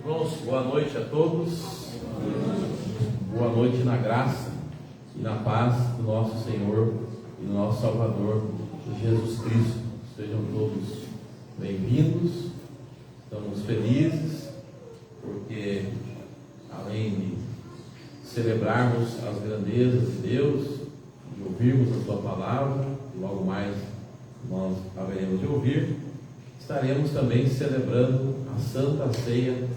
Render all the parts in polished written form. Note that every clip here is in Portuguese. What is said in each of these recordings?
Irmãos, boa noite a todos. Boa noite na graça e na paz do nosso Senhor e do nosso Salvador, Jesus Cristo. Sejam todos bem-vindos. Estamos felizes porque, além de celebrarmos as grandezas de Deus, de ouvirmos a sua palavra, e logo mais nós haveremos de ouvir, estaremos também celebrando a Santa Ceia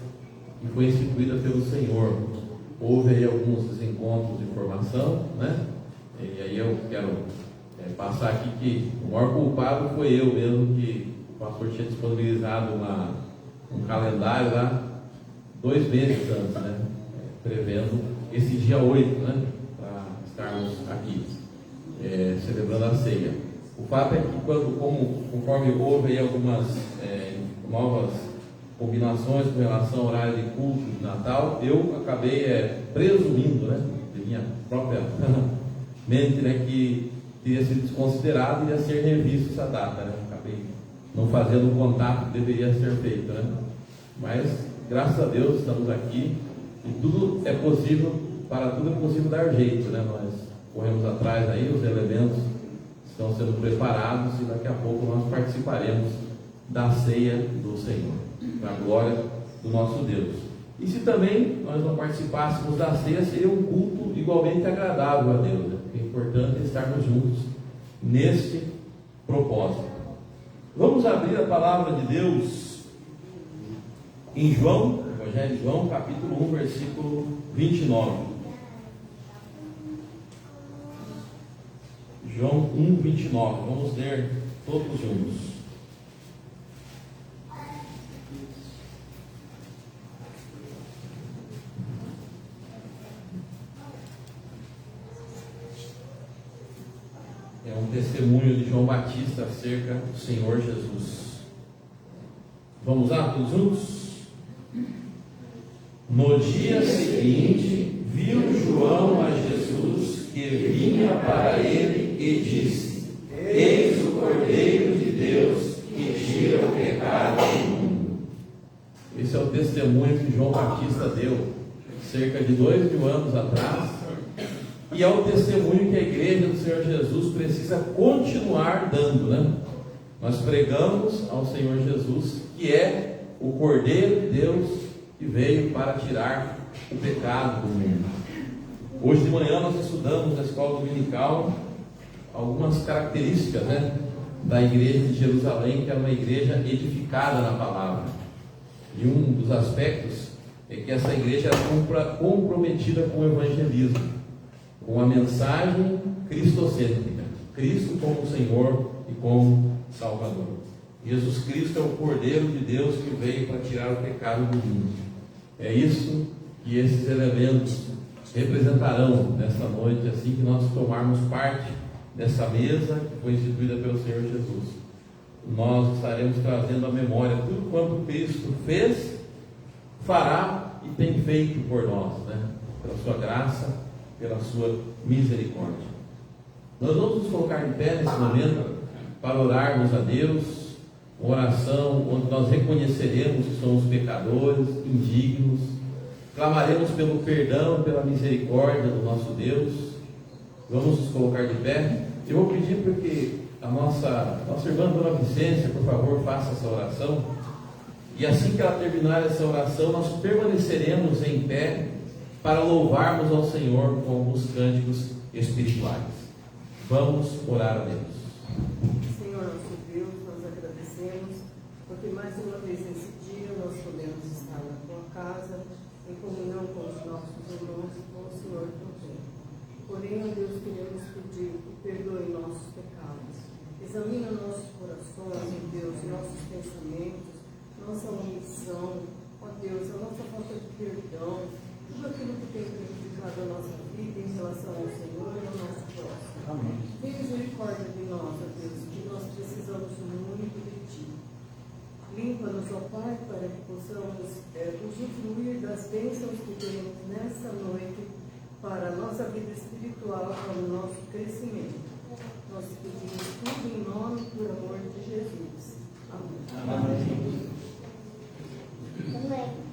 que foi instituída pelo Senhor. Houve aí alguns desencontros de informação, né? E aí eu quero passar aqui que o maior culpado foi eu mesmo, que o pastor tinha disponibilizado um calendário lá 2 meses antes, né? Prevendo esse dia 8, né? Para estarmos aqui celebrando a ceia. O fato é que conforme houve aí algumas novas combinações com relação ao horário de culto de Natal, eu acabei presumindo, né, de minha própria mente, né, que teria sido desconsiderado e ia ser revisto essa data, né? Acabei não fazendo o contato que deveria ser feito, né? Mas graças a Deus estamos aqui e tudo é possível, para tudo é possível dar jeito, né? Nós corremos atrás aí, os elementos estão sendo preparados e daqui a pouco nós participaremos da ceia do Senhor, para a glória do nosso Deus. E se também nós não participássemos da ceia, seria um culto igualmente agradável a Deus, né? Porque é importante estarmos juntos neste propósito. Vamos abrir a palavra de Deus em João, Evangelho de João, capítulo 1, versículo 29. João 1, 29. Vamos ler todos juntos. um testemunho de João Batista acerca do Senhor Jesus. Vamos lá, todos juntos? No dia seguinte, viu João a Jesus que vinha para ele e disse: Eis o Cordeiro de Deus que tira o pecado do mundo. Esse é o testemunho que João Batista deu cerca de 2000 anos atrás, e é o testemunho que a igreja do Senhor Jesus precisa continuar dando, né? Nós pregamos ao Senhor Jesus, que é o Cordeiro de Deus que veio para tirar o pecado do mundo. Hoje de manhã nós estudamos na escola dominical algumas características, né, da igreja de Jerusalém, que era uma igreja edificada na palavra. E um dos aspectos é que essa igreja era comprometida com o evangelismo, com a mensagem cristocêntrica, Cristo como Senhor e como Salvador. Jesus Cristo é o Cordeiro de Deus que veio para tirar o pecado do mundo. É isso que esses elementos representarão nesta noite, assim que nós tomarmos parte dessa mesa que foi instituída pelo Senhor Jesus. Nós estaremos trazendo à memória tudo quanto Cristo fez, fará e tem feito por nós, né? Pela sua graça, pela sua misericórdia. Nós vamos nos colocar em pé nesse momento para orarmos a Deus, uma oração onde nós reconheceremos que somos pecadores, indignos, clamaremos pelo perdão, pela misericórdia do nosso Deus. Vamos nos colocar de pé. Eu vou pedir porque a nossa irmã Dona Vicência, por favor, faça essa oração. E assim que ela terminar essa oração, nós permaneceremos em pé para louvarmos ao Senhor com alguns cânticos espirituais. Vamos orar a Deus. Senhor nosso Deus, nós agradecemos porque mais uma vez nesse dia nós podemos estar na tua casa, em comunhão com os nossos irmãos e com o Senhor também. Porém, ó Deus, queremos pedir que perdoe nossos pecados. Examina nossos corações, ó Deus, nossos pensamentos, nossa omissão, ó Deus, a nossa falta de perdão, tudo aquilo que tem prejudicado a nossa vida em relação ao Senhor e ao nosso próximo. Amém. Tem misericórdia de nós, ó Deus, que nós precisamos muito de Ti. Limpa-nos, ó Pai, para que possamos usufruir das bênçãos que temos nessa noite para a nossa vida espiritual, para o nosso crescimento. Nós pedimos tudo em nome e por amor de Jesus. Amém. Amém. Amém.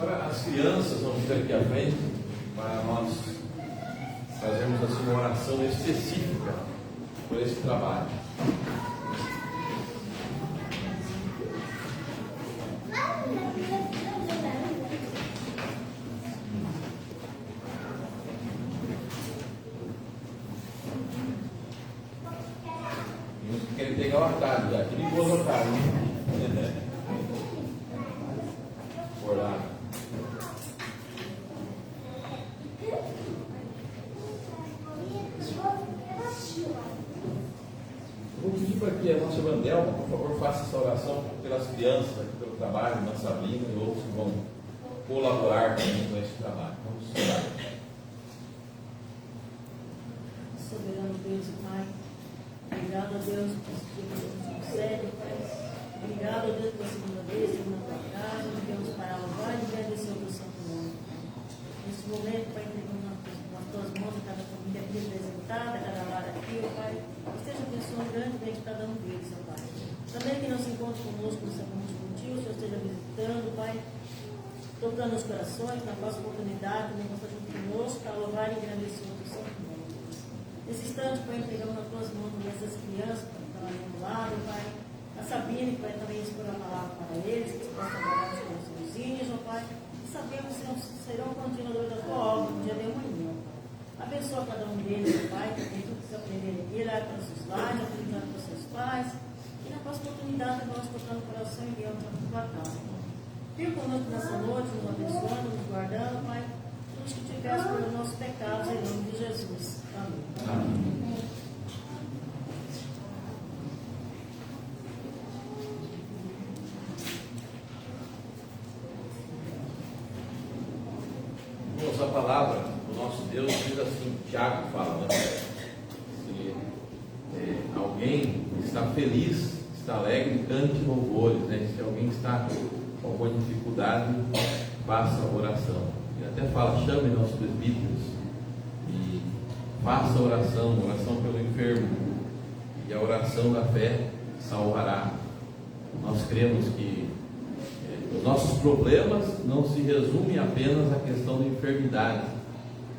Agora as crianças vão vir aqui à frente para nós fazermos assim uma oração específica por esse trabalho. Uns querem pegar o atalho, já ligou o atalho, né? Por lá. Vou pedir para que a nossa Vandelma, por favor, faça essa oração pelas crianças, pelo trabalho da Sabrina e outros que vão colaborar também com esse trabalho. Vamos orar. Soberano Deus e Pai, obrigado a Deus por esse dia que nos concede, Pai. Obrigado a Deus pela segunda vez, na tua casa, Deus, para louvar e agradecer o teu santo nome. Nesse momento, Pai, entregamos nas tuas mãos cada família aqui representada, cada lar aqui, Pai. Esteja abençoando grandemente cada um deles, ó Pai. Também que não se encontre conosco nessa noite contigo, o Senhor esteja visitando, Pai, tocando os corações, na nossa oportunidade, também você junto conosco, para louvar e agradecer o teu santo nome. Nesse instante, Pai, entregamos nas tuas mãos essas crianças que estão ali do lado, Pai. A Sabine, que vai também expor a palavra para eles, que possam trabalhar os coraçõezinhos, ó Pai. E sabemos que serão continuadores da tua obra no dia de amanhã. A Abençoa cada um deles, Pai, que tem tudo que eles aprenderem aqui, leve para os seus lares, aprendendo para os seus pais. E na próxima oportunidade, nós tocando o coração e guiando para a tua casa. Fica conosco nessa noite, nos abençoando, nos guardando, Pai. Tudo que te peço pelos nossos pecados, em nome de Jesus. Amém. Amém. A palavra do nosso Deus diz assim, Tiago fala, né? Se alguém está feliz, está alegre, cante louvores, né? Se alguém está com alguma dificuldade, faça oração. Ele até fala, chame nossos presbíteros e faça oração pelo enfermo, e a oração da fé salvará. Nós cremos que os nossos problemas não se resumem apenas à questão da enfermidade,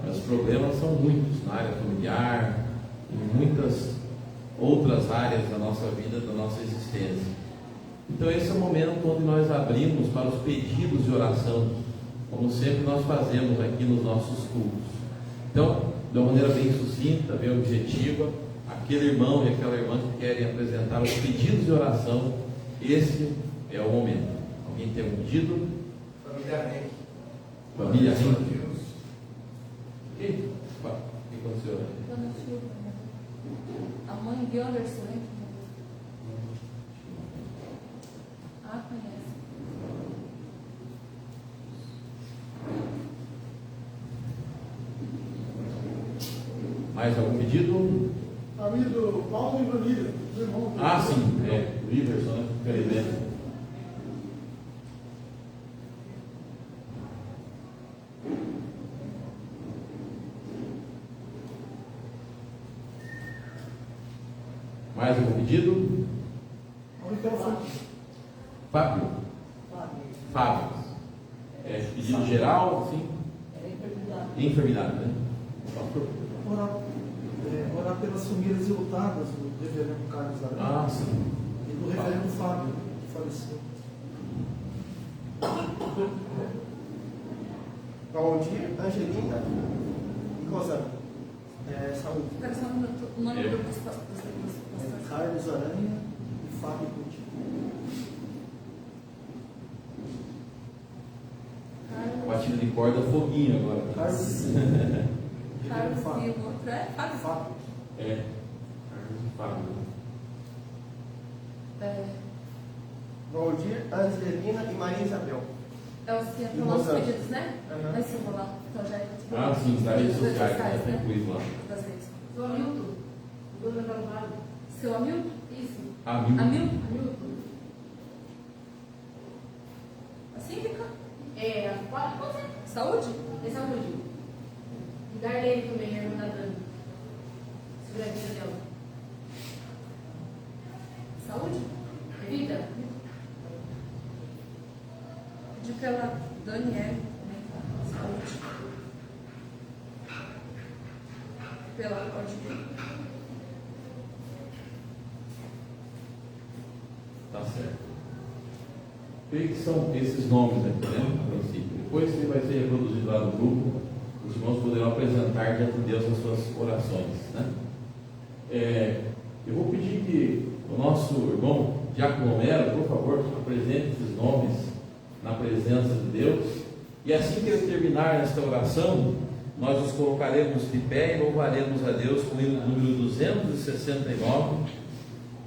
mas os problemas são muitos, na área familiar, em muitas outras áreas da nossa vida, da nossa existência. Então esse é o momento onde nós abrimos para os pedidos de oração, como sempre nós fazemos aqui nos nossos cultos. Então, de uma maneira bem sucinta, bem objetiva, aquele irmão e aquela irmã que querem apresentar os pedidos de oração, esse é o momento. Alguém tem um pedido? Família Henrique. Família Henrique. O que aconteceu? Dona Silvia, a mãe de Anderson, hein? Ah, conhece. Mais algum pedido? Família do Paulo e Vanilla, os irmãos. Ah, sim, o Iverson, né? Caribe. Mais algum pedido? Fábio. Fábio. Pedido geral, sim? Enfermidade, né? Orar pelas famílias enlutadas do reverendo Carlos Aranha. Ah, sim. E do reverendo Fábio, que faleceu. Valdir, Angelina e Rosana. Saúde. Quero saber o nome Eu. do pastor. Carlos Aranha e Fábio Coutinho. Batida de corda, foguinho agora. Carlos Carlos Fábio. e o outro é Fábio. Fábio. Carlos e Fábio. Valdir, Angelina e Maria Isabel. É o que é E para os nossos Rosana. pedidos, né? Aham. Vai ser lá. Então já é. Ah, sim, das redes sociais, né? Tem né? coisa lá. Das redes. Seu Hamilton, Dona Carvalho. Seu Hamilton? Isso. Hamilton. Hamilton? Assim fica? Pode ser. Saúde? Tem saúde. E Darlene também, a irmã da Dani. Sobre a vida dela. Saúde? Vida? Pedi pela Daniela, né? Saúde. Pela Claudinha. Tá certo. Creio que são esses nomes aqui, né? A princípio. Depois que vai ser reproduzido lá no grupo, os irmãos poderão apresentar diante de Deus as suas orações, né? Eu vou pedir que o nosso irmão Diácono Homero, por favor, apresente esses nomes na presença de Deus. E assim que ele terminar esta oração, nós nos colocaremos de pé e louvaremos a Deus com o hino número 269,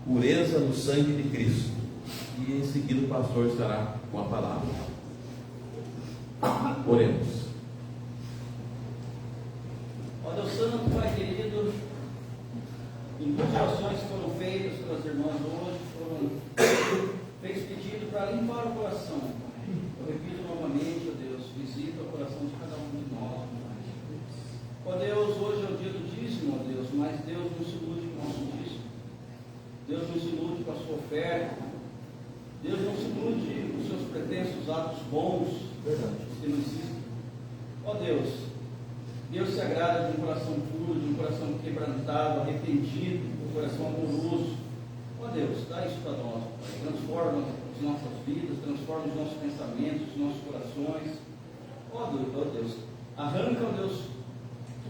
Pureza no Sangue de Cristo. E em seguida o pastor estará com a palavra. Oremos. Ó Deus Santo, Pai querido, muitas orações foram feitas pelas irmãs hoje, fez pedido para limpar o coração. Eu repito novamente, ó Deus, visita o coração de cada um de nós. Ó Deus, hoje é o dia do dízimo, ó Deus, mas Deus não se ilude com o nosso dízimo. Deus não se ilude com a sua oferta. Deus não se ilude com os seus pretensos atos bons, que não existem. Ó Deus, Deus se agrada de um coração puro, de um coração quebrantado, arrependido, de um coração amoroso. Ó Deus, dá isso para nós, Pai. Transforma as nossas vidas, transforma os nossos pensamentos, os nossos corações. Ó Deus, arranca, ó Deus,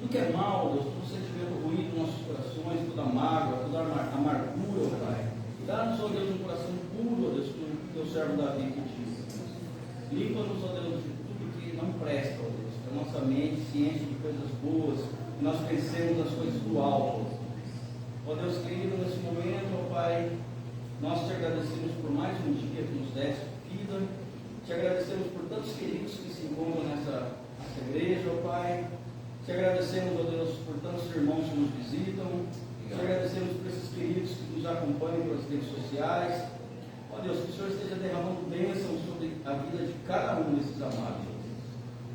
tudo que é mal, Deus, todo sentimento ruim nos nossos corações, toda mágoa, toda amargura, ó Pai. Dá-nos, ó Deus, um coração puro, ó Deus, como teu servo Davi pediu. Limpa-nos, ó Deus, de tudo que não presta, ó Deus, que a nossa mente se enche de coisas boas, que nós pensemos nas coisas do alto. Ó Deus querido, nesse momento, ó Pai, nós te agradecemos por mais um dia que nos deste vida, te agradecemos por tantos queridos que se encontram nessa igreja, ó Pai, te agradecemos, ó Deus, por tantos irmãos que nos visitam, te agradecemos por esses queridos que nos acompanham pelas redes sociais. Ó Deus, que o Senhor esteja derramando bênçãos sobre a vida de cada um desses amados.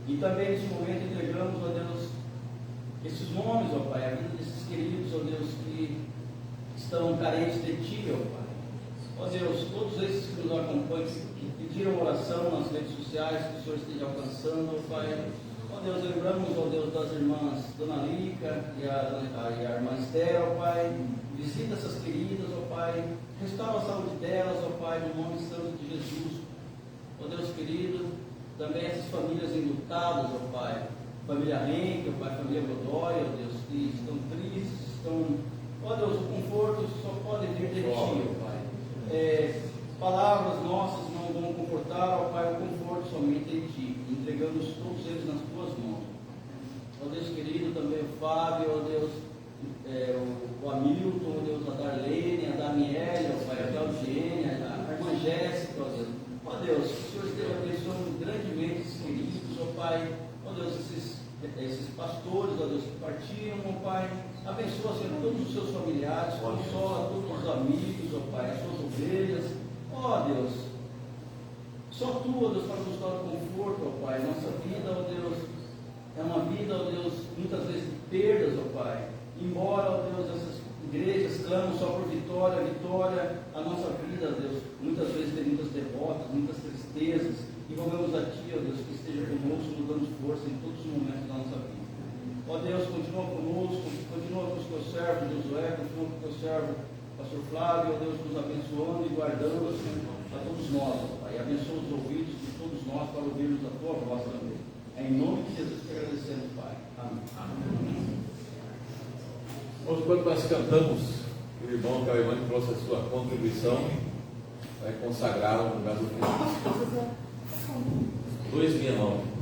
E também nesse momento entregamos, ó Deus, esses nomes, ó Pai, a vida desses queridos, ó Deus, que estão carentes de Ti, ó Pai. Ó Deus, todos esses que nos acompanham, que pediram oração nas redes sociais, que o Senhor esteja alcançando, ó Pai. Ó Deus, lembramos, ó Deus, das irmãs Dona Lica e a irmã Esther, ó Pai. Visita essas queridas, ó Pai. Restaura a saúde delas, ó Pai, no nome santo de Jesus. Ó Deus querido, também essas famílias enlutadas, ó Pai. Família Henke, ó Pai, família Godoy, ó Deus, que estão tristes, ó Deus, o conforto só pode vir de Ti, ó Pai. Palavras nossas não vão confortar, ó Pai, o conforto somente em Ti. Entregamos todos eles nas Tuas mãos. Ó Deus querido, também o Fábio, ó Deus, o Hamilton, ó Deus, a Darlene, a Daniela, ó Pai, a Claudiene, a irmã Jéssica, ó Deus. Ó Deus, que o Senhor esteja abençoando grandemente esses queridos, ó Pai. Ó Deus, esses pastores, ó Deus, que partiram, ó Pai. Abençoa, Senhor, todos os seus familiares, consola todos os amigos, ó Pai, as suas ovelhas. Ó Deus, só Tu, ó Deus, para nos dar conforto, ó Pai. Nossa vida, ó Deus, é uma vida, ó Deus, muitas vezes de perdas, ó Pai. Embora, ó Deus, essas igrejas clamam só por vitória, vitória, a nossa vida, ó Deus, muitas vezes tem muitas derrotas, muitas tristezas. E rogamos a Ti, ó Deus, que esteja conosco, nos dando força em todos os momentos da nossa vida. Ó Deus, continua conosco, continua com os Teus servos, Josué, continua com o Teu servo, Pastor Flávio, ó Deus, nos abençoando e guardando a todos nós, ó Pai. Abençoa os ouvidos de todos nós para ouvirmos a Tua voz também. É em nome de Jesus que agradecemos, Pai. Amém. Amém. Hoje, quando nós cantamos, o irmão Cauê trouxe a sua contribuição, vai consagrar o lugar do Cristo. 2009.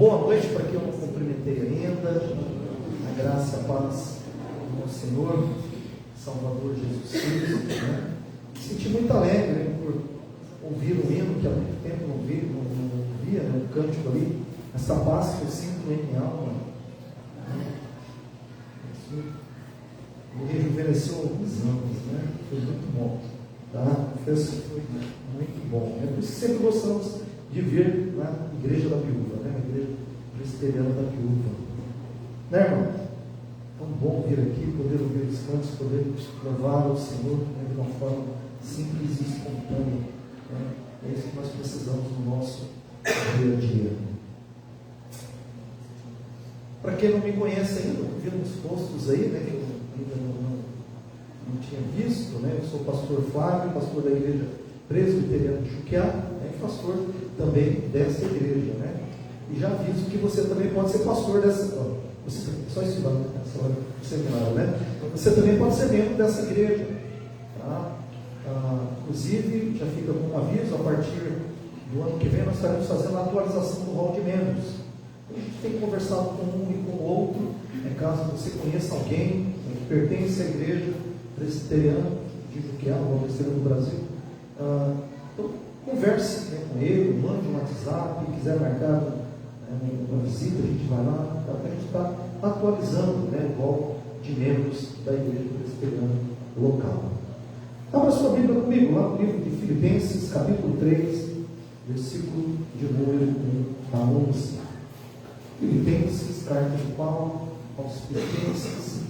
Boa noite para quem eu não cumprimentei ainda. A graça e a paz do nosso Senhor, Salvador Jesus Cristo. Né? Me senti muito alegre, né, por ouvir o hino que há muito tempo não via, né, um cântico ali. Essa paz que eu sinto em minha alma. Isso me rejuvenesceu alguns anos, né? Foi muito bom. Tá? Confesso que foi muito bom. É por isso que sempre gostamos de vir na Igreja da Viúva, né? A Igreja Presbiteriana da Viúva. Né, irmão? Tão bom vir aqui, poder ouvir os cantos, poder louvar o Senhor, né, de uma forma simples e espontânea. Né? É isso que nós precisamos no nosso dia a dia. Para quem não me conhece ainda, eu vi uns postos aí, né, que eu ainda não tinha visto, né? Eu sou o pastor Flávio, pastor da Igreja Presbiteriana de Juquiá, né, e pastor também dessa igreja, né? E já aviso que você também pode ser pastor dessa, só estudando nessa hora do seminário, né? Você também pode ser membro dessa igreja, tá? Inclusive, já fica com um aviso, a partir do ano que vem nós estaremos fazendo a atualização do rol de membros. A gente tem conversado com um e com o outro, caso você conheça alguém que pertence à igreja presbiteriana de Juquiá, uma presbiteriana do Brasil, então converse, né, com ele, mande um WhatsApp, quiser marcar uma visita, a gente vai lá, a gente está atualizando, né, o rol de membros da igreja presbiteriana local. Abra sua Bíblia comigo, lá no livro de Filipenses, capítulo 3, versículo de número 1 a 11. Filipenses, carta de Paulo aos Filipenses,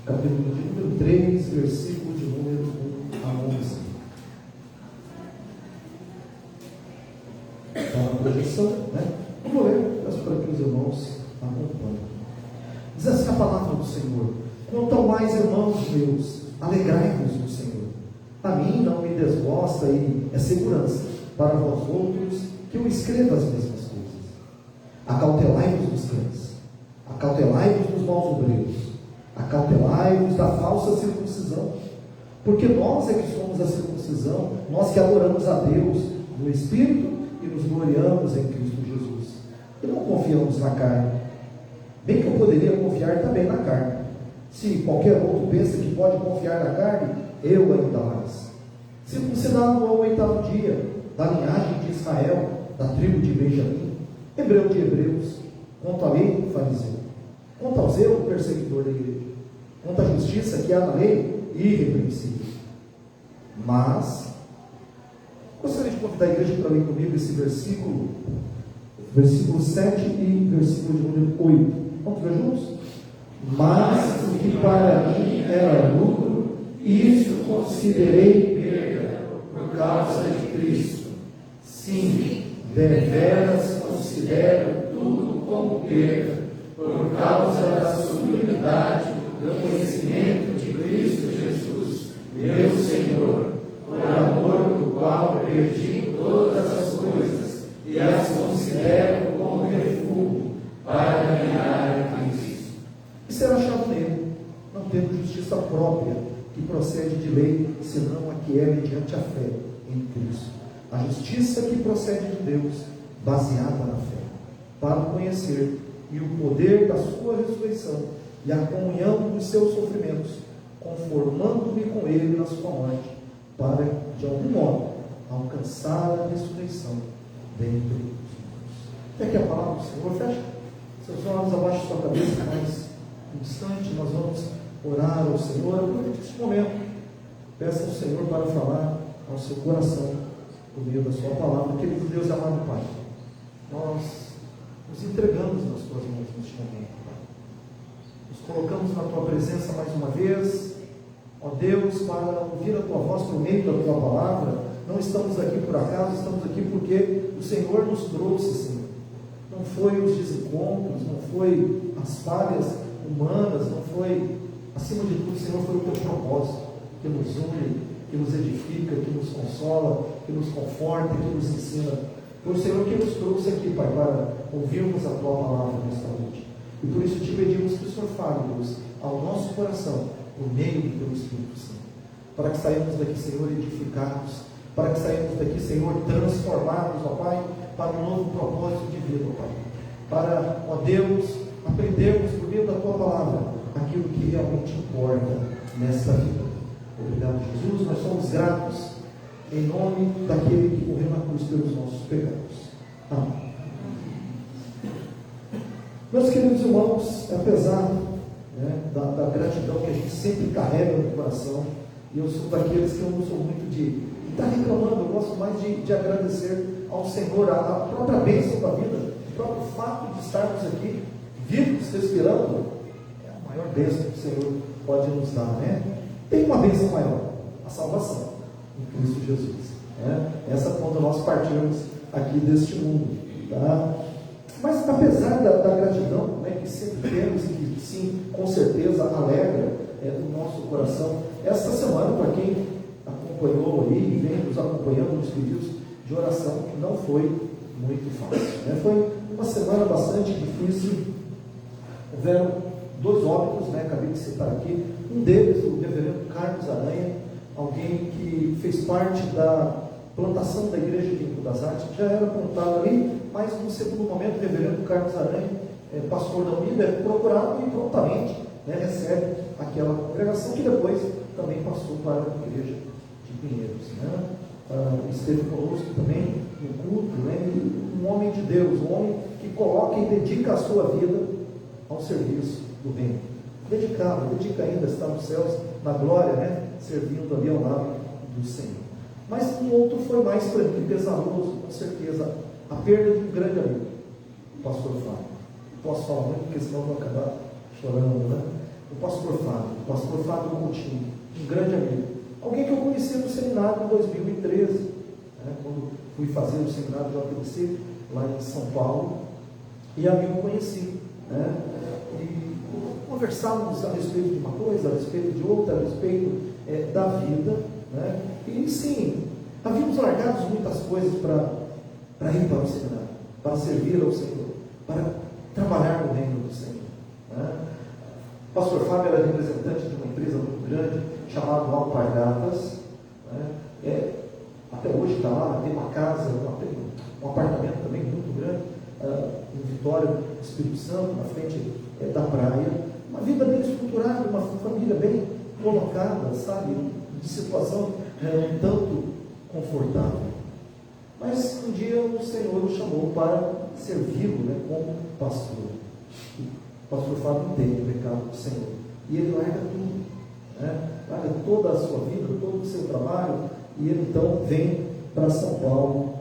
capítulo de número 3, versículo de número 1 a 11. Está na projeção, né? Eu vou ler, peço para que os irmãos acompanhem. Diz assim a palavra do Senhor: quanto ao mais, irmãos meus, alegrai-vos no Senhor. A mim não me desgosta e é segurança para vós outros que eu escreva as mesmas coisas. Acautelai-vos dos cães, acautelai-vos dos maus obreiros, acautelai-vos da falsa circuncisão, porque nós é que somos a circuncisão, nós que adoramos a Deus no Espírito e nos gloriamos em Cristo Jesus, e não confiamos na carne, bem que eu poderia confiar também na carne. Se qualquer outro pensa que pode confiar na carne, eu ainda mais. Circuncidado ao 8º dia, da linhagem de Israel, da tribo de Benjamim, hebreu de hebreus, quanto à lei, fariseu, quanto ao zelo, perseguidor da igreja, quanto à justiça que há na lei, irrepreensível. Mas gostaria de convidar a igreja para ler comigo esse versículo 7 e versículo de número 8. Vamos ver juntos? Mas o que para mim era lucro, isso considerei perda por causa de Cristo. Sim, deveras considero tudo como perda por causa da sublimidade do conhecimento de Cristo Jesus, meu Senhor, por amor do qual perdi todas as coisas e as considero como refúgio para ganhar a Cristo. E ser achado nele, não tendo justiça justiça própria, que procede de lei, senão a que é mediante a fé em Cristo. A justiça que procede de Deus, baseada na fé, para o conhecer e o poder da sua ressurreição e a comunhão dos seus sofrimentos, conformando-me com ele na sua morte, para, de algum modo, alcançar a ressurreição dentre os mortos. Até que a palavra do Senhor, fecha seus olhos, abaixa sua cabeça mais um instante, nós vamos orar ao Senhor. Aproveite este momento, peça ao Senhor para falar ao seu coração por meio da sua palavra. Querido Deus, amado Pai, nós nos entregamos nas tuas mãos neste momento, Pai. Nos colocamos na tua presença mais uma vez, ó Deus, para ouvir a tua voz por meio da tua palavra. Não estamos aqui por acaso, estamos aqui porque o Senhor nos trouxe, Senhor. Não foi os desencontros, não foi as falhas humanas, não foi, acima de tudo, Senhor, foi o teu propósito, que nos une, que nos edifica, que nos consola, que nos conforta, que nos ensina. Foi o Senhor que nos trouxe aqui, Pai, para ouvirmos a tua palavra nesta noite. E por isso te pedimos que o Senhor fale, Deus, ao nosso coração, por meio do teu Espírito Santo, para que saímos daqui, Senhor, edificados, para que saímos daqui, Senhor, transformados, ó Pai, para um novo propósito de vida, ó Pai. Para, ó Deus, aprendermos por meio da tua palavra aquilo que realmente importa nesta vida. Obrigado, Jesus. Nós somos gratos em nome daquele que morreu na cruz pelos nossos pecados. Amém. Meus queridos irmãos, apesar da gratidão que a gente sempre carrega no coração, e eu sou daqueles que eu não sou muito de estar reclamando, eu gosto mais de agradecer ao Senhor a própria bênção da vida, o próprio fato de estarmos aqui vivos, respirando, é a maior bênção que o Senhor pode nos dar, né? Tem uma bênção maior, a salvação em Cristo Jesus, né? Essa quando nós partirmos aqui deste mundo, tá? Mas apesar da gratidão, né, que sempre temos e que sim, com certeza alegra o nosso coração, esta semana, para quem acompanhou aí e vem nos acompanhando nos pedidos de oração, não foi muito fácil, né? Foi uma semana bastante difícil. Houveram 2 óbitos, né? Acabei de citar aqui. Um deles, o reverendo Carlos Aranha, alguém que fez parte da plantação da Igreja de Rio das Artes, que já era plantado ali, mas no segundo momento, o reverendo Carlos Aranha, pastor da Unida, é procurado e prontamente, né, recebe aquela congregação que depois também passou para a Igreja de Pinheiros, né? Esteve conosco também no culto, né? E um homem de Deus, um homem que coloca e dedica a sua vida ao serviço do reino. Dedica ainda, está nos céus, na glória, né? Servindo ali ao lado do Senhor. Mas um outro foi mais para mim pesaroso, com certeza, a perda de um grande amigo, o pastor Fábio. Não posso falar muito, porque senão eu vou acabar chorando, né? O pastor Fábio Coutinho, um grande amigo. Alguém que eu conheci no seminário em 2013, né? Quando fui fazer o seminário de OPDC, lá em São Paulo, e ali eu conheci, né? E conversávamos a respeito de uma coisa, a respeito de outra, a respeito da vida, né? E sim, havíamos largado muitas coisas para ir para o seminário, para servir ao Senhor, para trabalhar no reino do Senhor, né? O pastor Fábio era representante de uma empresa muito grande, chamada Alpargatas, né? Até hoje está lá, tem uma casa, um apartamento também muito grande, em Vitória, no Espírito Santo, na frente da praia. Uma vida bem estruturada, uma família bem colocada, sabe, de situação um tanto confortável. Mas um dia o Senhor o chamou para servi-lo, né, como pastor. O pastor Fábio entende o recado do Senhor. E ele larga tudo, né? Larga toda a sua vida, todo o seu trabalho, e ele então vem para São Paulo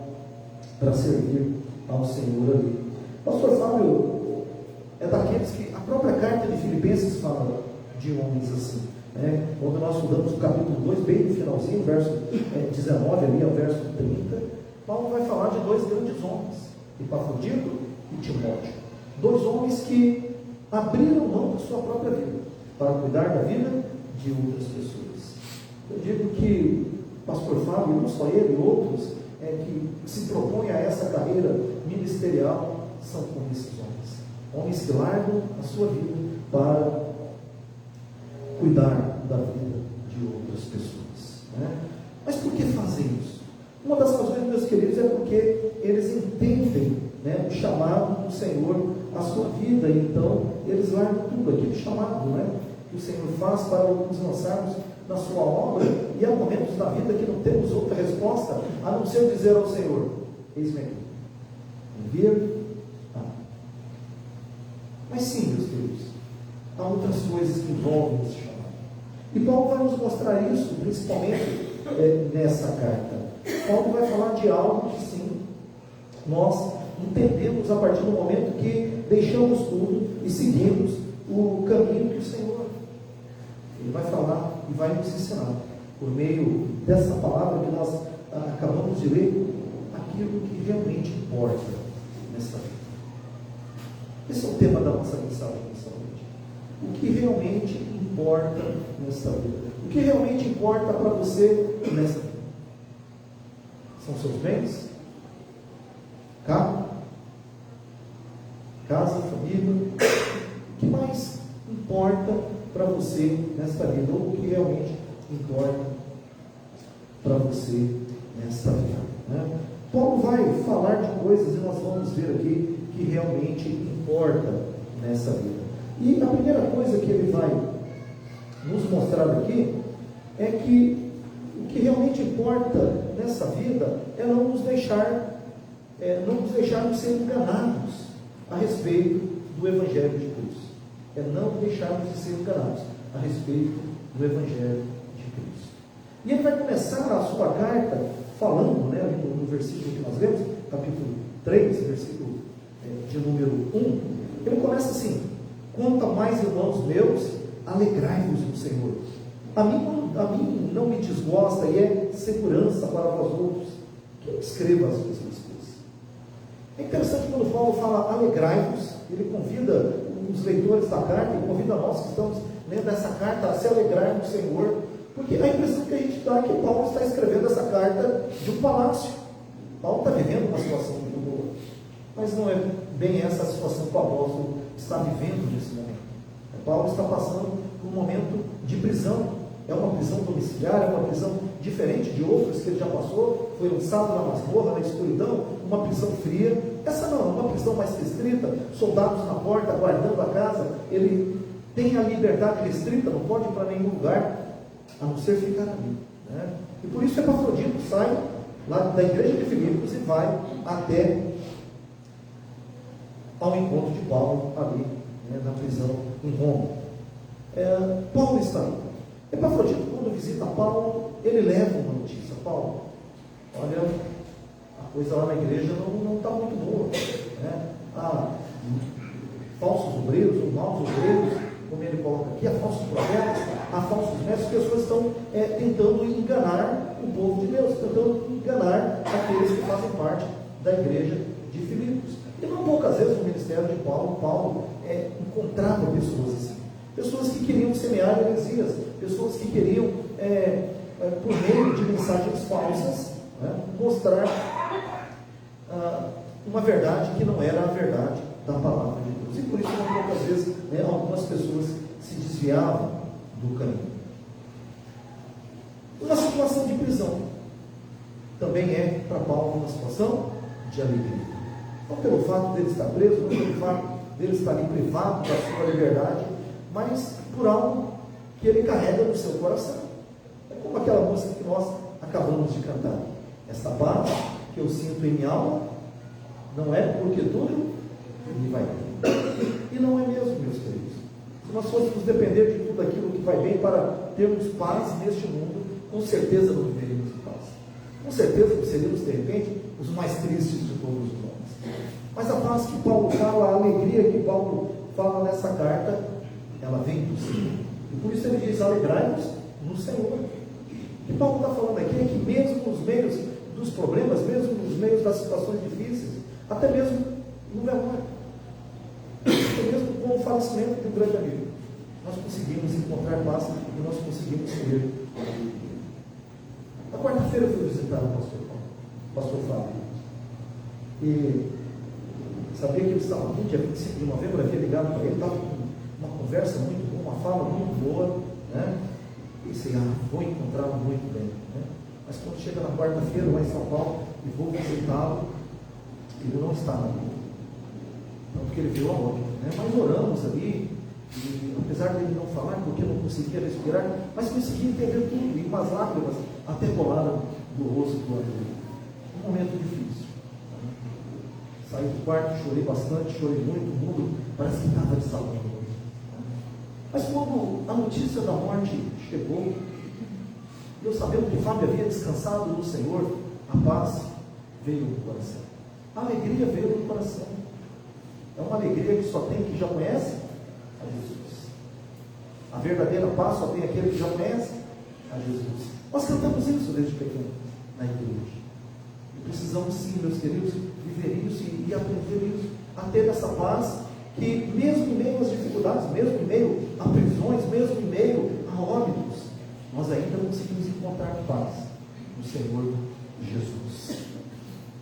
para servir ao Senhor ali. O pastor Fábio é daqueles que a própria carta de Filipenses fala de homens assim, né? Quando nós estudamos o capítulo 2, bem no finalzinho, verso 19 ali ao verso 30, Paulo vai falar de 2 grandes homens, Epafrodito e Timóteo. 2 homens que abriram mão da sua própria vida para cuidar da vida de outras pessoas. Eu digo que o pastor Fábio, não só ele, outros que se propõem a essa carreira ministerial, são como esses homens. Homens que largam a sua vida para cuidar da vida de outras pessoas, né? Mas por que fazem isso? Uma das razões, meus queridos, é porque eles entendem, né, o chamado do Senhor à sua vida, e então eles largam tudo, aquele chamado, né, que o Senhor faz para nos lançarmos na sua obra, e há momentos da vida que não temos outra resposta a não ser dizer ao Senhor: eis-me aqui, envia-me. Mas sim, meus queridos, há outras coisas que envolvem esse chamado. E Paulo vai nos mostrar isso, principalmente nessa carta. Paulo vai falar de algo que sim, nós entendemos a partir do momento que deixamos tudo e seguimos o caminho do Senhor. Ele vai falar e vai nos ensinar, por meio dessa palavra que nós acabamos de ler, aquilo que realmente importa nessa vida. Esse é o tema da nossa mensagem nessa noite. O que realmente importa nessa vida? O que realmente importa para você nessa vida? São seus bens? Carro? Casa, família? O que mais importa para você nesta vida? Ou o que realmente importa para você nesta vida? Né? Paulo vai falar de coisas, e nós vamos ver aqui, que realmente importa nessa vida. E a primeira coisa que ele vai nos mostrar aqui é que o que realmente importa nessa vida é não nos deixarmos ser enganados a respeito do Evangelho de Cristo. É não deixarmos de ser enganados a respeito do Evangelho de Cristo. E ele vai começar a sua carta falando, né, no versículo que nós lemos, capítulo 3, versículo de número 1, ele começa assim: quanto a mais, irmãos meus, alegrai-vos no Senhor. A mim não me desgosta e é segurança para vós outros que eu escreva as mesmas coisas. É interessante quando Paulo fala alegrai-vos, ele convida os leitores da carta, ele convida nós que estamos lendo essa carta a se alegrar no Senhor, porque a impressão que a gente dá é que Paulo está escrevendo essa carta de um palácio. Paulo está vivendo uma situação muito boa, mas não é bem essa a situação que o apóstolo está vivendo nesse momento. Paulo está passando por um momento de prisão. É uma prisão domiciliar, é uma prisão diferente de outras que ele já passou. Foi lançado na masmorra, na escuridão, uma prisão fria. Essa não, é uma prisão mais restrita, soldados na porta, guardando a casa. Ele tem a liberdade restrita, não pode ir para nenhum lugar, a não ser ficar ali, né? E por isso Epafrodito sai lá da igreja de Filipos e vai até ao encontro de Paulo ali, né, na prisão em Roma. Paulo está ali. Epafrodito, quando visita Paulo, ele leva uma notícia: Paulo, olha, a coisa lá na igreja não está muito boa, né? Há falsos obreiros, ou maus obreiros, como ele coloca aqui, há falsos profetas, há falsos mestres, pessoas estão tentando enganar o povo de Deus, tentando enganar aqueles que fazem parte da igreja de Filipos. E não poucas vezes no ministério de Paulo encontrava pessoas assim, pessoas que queriam semear heresias, pessoas que queriam, por meio de mensagens falsas, né, mostrar uma verdade que não era a verdade da palavra de Deus. E por isso, não poucas vezes, algumas pessoas se desviavam do caminho. Uma situação de prisão também é para Paulo uma situação de alegria. Não pelo fato dele estar preso, não pelo fato dele estar ali privado da sua liberdade, mas por algo que ele carrega no seu coração. É como aquela música que nós acabamos de cantar: esta paz que eu sinto em minha alma não é porque tudo me vai bem. E não é mesmo, meus queridos. Se nós fôssemos depender de tudo aquilo que vai bem para termos paz neste mundo, com certeza não viveríamos em paz. Com certeza seríamos, de repente, os mais tristes de todos os homens. Mas a paz que Paulo fala, a alegria que Paulo fala nessa carta, ela vem do Senhor. E por isso ele diz: alegrai-vos no Senhor. O que Paulo está falando aqui é que mesmo nos meios dos problemas, mesmo nos meios das situações difíceis, até mesmo no velório, até mesmo com o falecimento de um grande amigo, nós conseguimos encontrar paz e nós conseguimos ter. Na quarta-feira eu fui visitar o pastor Fábio, e sabia que ele estava aqui, dia 25 de novembro, eu havia ligado para ele, estava com uma conversa muito boa, uma fala muito boa, né? pensei, vou encontrá-lo muito bem, né? Mas quando chega na quarta-feira lá em São Paulo e vou visitá-lo, ele não está na vida. Não porque ele veio a óbito, né? Mas oramos ali, e apesar dele não falar, porque não conseguia respirar, mas conseguia entender tudo, e umas lágrimas até rolaram do rosto do André. Um momento difícil. Saí do quarto, chorei bastante, chorei muito, o mundo parece que estava desabando. Mas quando a notícia da morte chegou, eu sabendo que Fábio havia descansado no Senhor, a paz veio no coração. A alegria veio no coração. É uma alegria que só tem quem já conhece a Jesus. A verdadeira paz só tem aquele que já conhece a Jesus. Nós cantamos isso desde pequeno na igreja. E precisamos sim, meus queridos, viver isso e aprender isso. A ter essa paz que mesmo em meio às dificuldades, mesmo em meio a prisões, mesmo em meio a óbitos, nós ainda conseguimos encontrar paz no Senhor Jesus.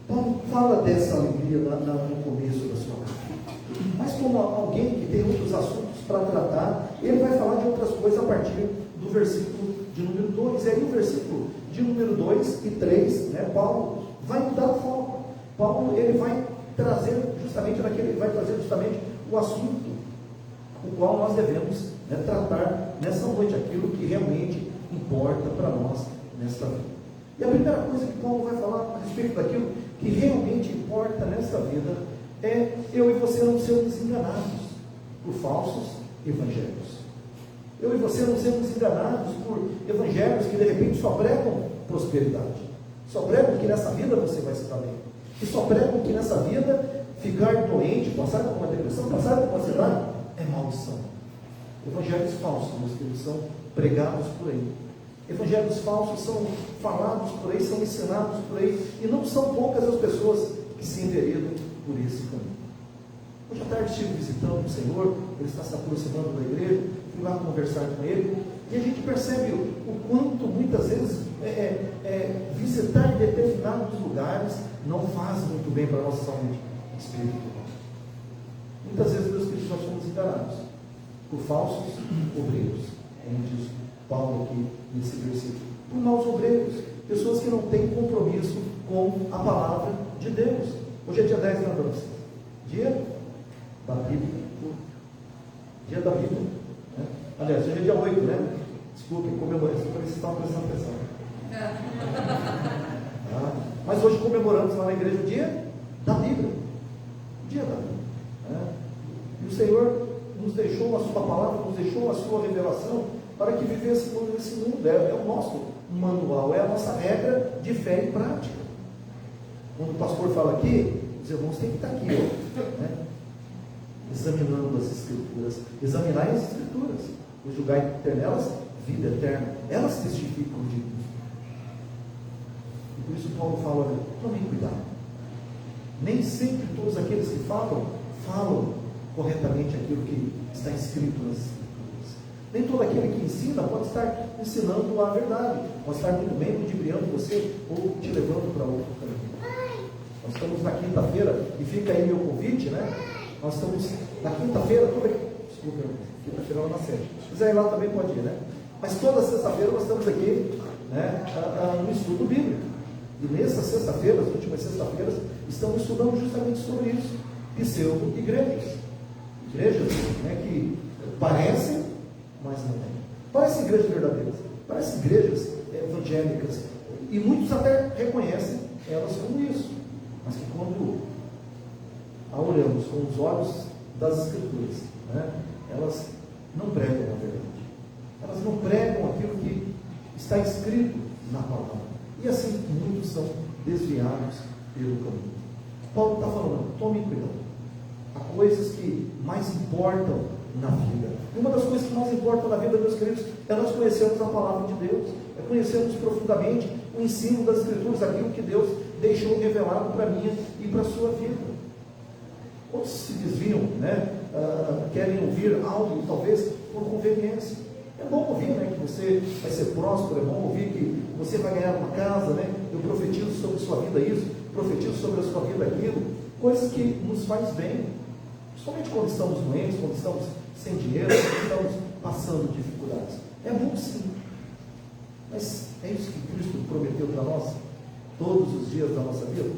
Paulo fala dessa alegria no começo da sua carta. Mas como alguém que tem outros assuntos para tratar, ele vai falar de outras coisas a partir do versículo de número 2. E aí o versículo de número 2 e 3, né, Paulo vai mudar o foco. Paulo ele vai trazer justamente o assunto o qual nós devemos, né, tratar nessa noite, aquilo que realmente importa para nós nesta vida. E a primeira coisa que Paulo vai falar a respeito daquilo que realmente importa nesta vida é eu e você não sermos enganados por falsos evangelhos. Eu e você não sermos enganados por evangelhos que de repente só pregam prosperidade, só pregam que nessa vida você vai se dar bem, e só pregam que nessa vida ficar doente, passar por uma depressão, passar por uma ansiedade é maldição. Evangelhos falsos, meus queridos, são pregados por aí. Evangelhos falsos são falados por aí, são ensinados por aí, e não são poucas as pessoas que se enveredam por esse caminho. Hoje à tarde estive visitando o Senhor, ele está se aproximando da igreja, fui lá conversar com ele, e a gente percebe o quanto muitas vezes visitar determinados lugares não faz muito bem para a nossa saúde espiritual. Muitas vezes, meus queridos, nós somos enganados por falsos obreiros, como diz Paulo aqui nesse versículo, por maus obreiros, pessoas que não têm compromisso com a palavra de Deus. Hoje é dia 10, né, Deus? Dia da Bíblia. Dia da Bíblia, né? Aliás, hoje é dia 8, né? Desculpem, comemoramos, vocês estavam prestando atenção. Mas hoje comemoramos lá na igreja o dia da Bíblia. Dia da Bíblia, né? E o Senhor nos deixou a sua palavra, nos deixou a sua revelação para que vivêssemos nesse mundo. É o nosso manual, é a nossa regra de fé e prática. Quando o pastor fala aqui, os irmãos têm que estar aqui, né? Examinando as Escrituras. Examinar as Escrituras, o julgai ter nelas vida eterna. Elas testificam de Deus. E por isso Paulo fala, olha, tomem cuidado. Nem sempre todos aqueles que falam corretamente aquilo que está escrito nas Escrituras. Nem todo aquele que ensina pode estar ensinando a verdade, pode estar muito bem ludibriando você ou te levando para outro caminho. Nós estamos na quinta-feira, e fica aí meu convite, né? Nós estamos na quinta-feira, quinta-feira lá na sede. Se quiser ir lá também pode ir, né? Mas toda sexta-feira nós estamos aqui, né, no estudo bíblico. E nessa sexta-feira, as últimas sexta-feiras, estamos estudando justamente sobre isso. Pseudo-igrejas. Igrejas, né, que parecem, mas não é. Parecem igrejas verdadeiras. Parecem igrejas evangélicas. E muitos até reconhecem elas como isso. Mas que quando a olhamos com os olhos das Escrituras, né, elas não pregam a verdade. Elas não pregam aquilo que está escrito na palavra. E assim muitos são desviados pelo caminho. Paulo está falando, tomem cuidado. Há coisas que mais importam na vida. E uma das coisas que mais importam na vida, meus queridos, é nós conhecermos a palavra de Deus. É conhecermos profundamente o ensino das Escrituras, aquilo que Deus deixou revelado para mim e para a sua vida. Outros se desviam, né? Querem ouvir algo, talvez por conveniência. É bom ouvir, né, que você vai ser próspero, é bom ouvir que você vai ganhar uma casa, né? Eu profetizo sobre a sua vida isso, profetizo sobre a sua vida aquilo, coisas que nos faz bem, principalmente quando estamos doentes, quando estamos sem dinheiro, quando estamos passando dificuldades. É bom sim, Mas é isso que Cristo prometeu para nós, todos os dias da nossa vida?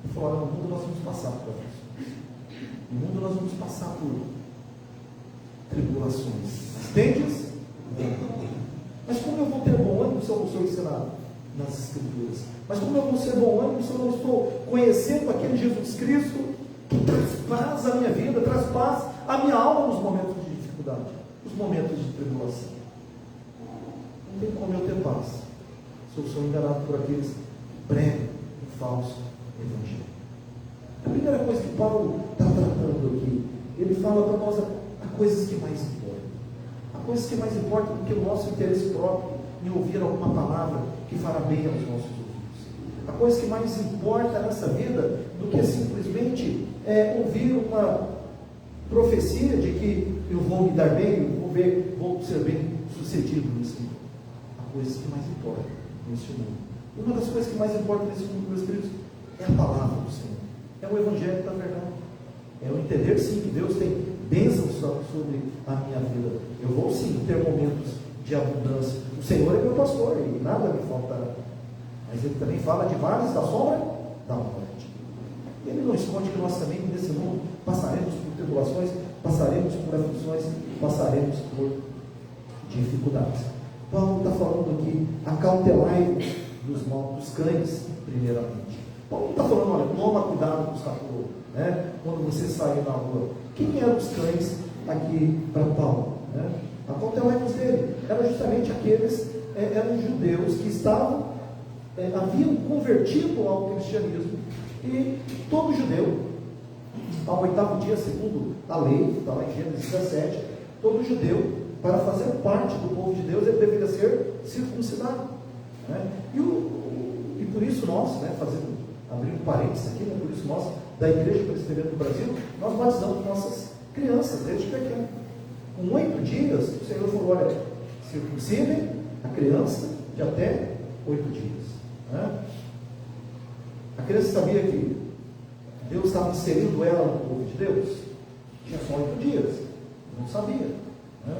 Ele falou: no mundo nós vamos passar por isso. No mundo nós vamos passar por tribulações. Mas tendes? Mas como eu vou ter bom ânimo se eu não sou ensinado nas Escrituras? Mas como eu vou ser bom ânimo se eu não estou conhecendo aquele Jesus Cristo que traz paz à minha vida, traz paz à minha alma nos momentos de dificuldade, nos momentos de tribulação? Não tem como eu ter paz se eu sou enganado por aqueles que pregam um falso evangelho. A primeira coisa que Paulo está tratando aqui, ele fala para nós há coisas que mais importam. Há coisas que mais importam do que o nosso interesse próprio em ouvir alguma palavra que fará bem aos nossos ouvidos. Há coisas que mais importam nessa vida do que simplesmente ouvir uma profecia de que eu vou me dar bem, vou ser bem sucedido nesse mundo. Há coisas que mais importam neste mundo. Uma das coisas que mais importa nesse mundo, meus queridos, é a palavra do Senhor. É o Evangelho da verdade. É o entender, sim, que Deus tem bênçãos sobre a minha vida. Eu vou, sim, ter momentos de abundância. O Senhor é meu pastor e nada me faltará. Mas Ele também fala de vales da sombra da morte. Ele não esconde que nós também, nesse mundo, passaremos por tribulações, passaremos por aflições, passaremos por dificuldades. Paulo está falando aqui: acautelai-vos dos cães, primeiramente. Paulo não está falando: olha, toma cuidado com os cachorros, né? Quando você sair na rua. Quem eram os cães aqui para Paulo? Né? Acautelai-vos dele. Eram justamente aqueles, eram judeus que haviam convertido ao cristianismo. E todo judeu, ao 8º dia, segundo a lei, está lá em Gênesis 17, todo judeu, para fazer parte do povo de Deus, ele deveria ser circuncidado. Né? E por isso nós, né, abrindo parênteses aqui, né, por isso nós, da Igreja Presbiteriana do Brasil, nós batizamos nossas crianças desde pequeno. Com 8 dias, o Senhor falou: olha, circuncidem a criança de até 8 dias. Né? A criança sabia que Deus estava inserindo ela no povo de Deus? Tinha só 8 dias, não sabia. Né?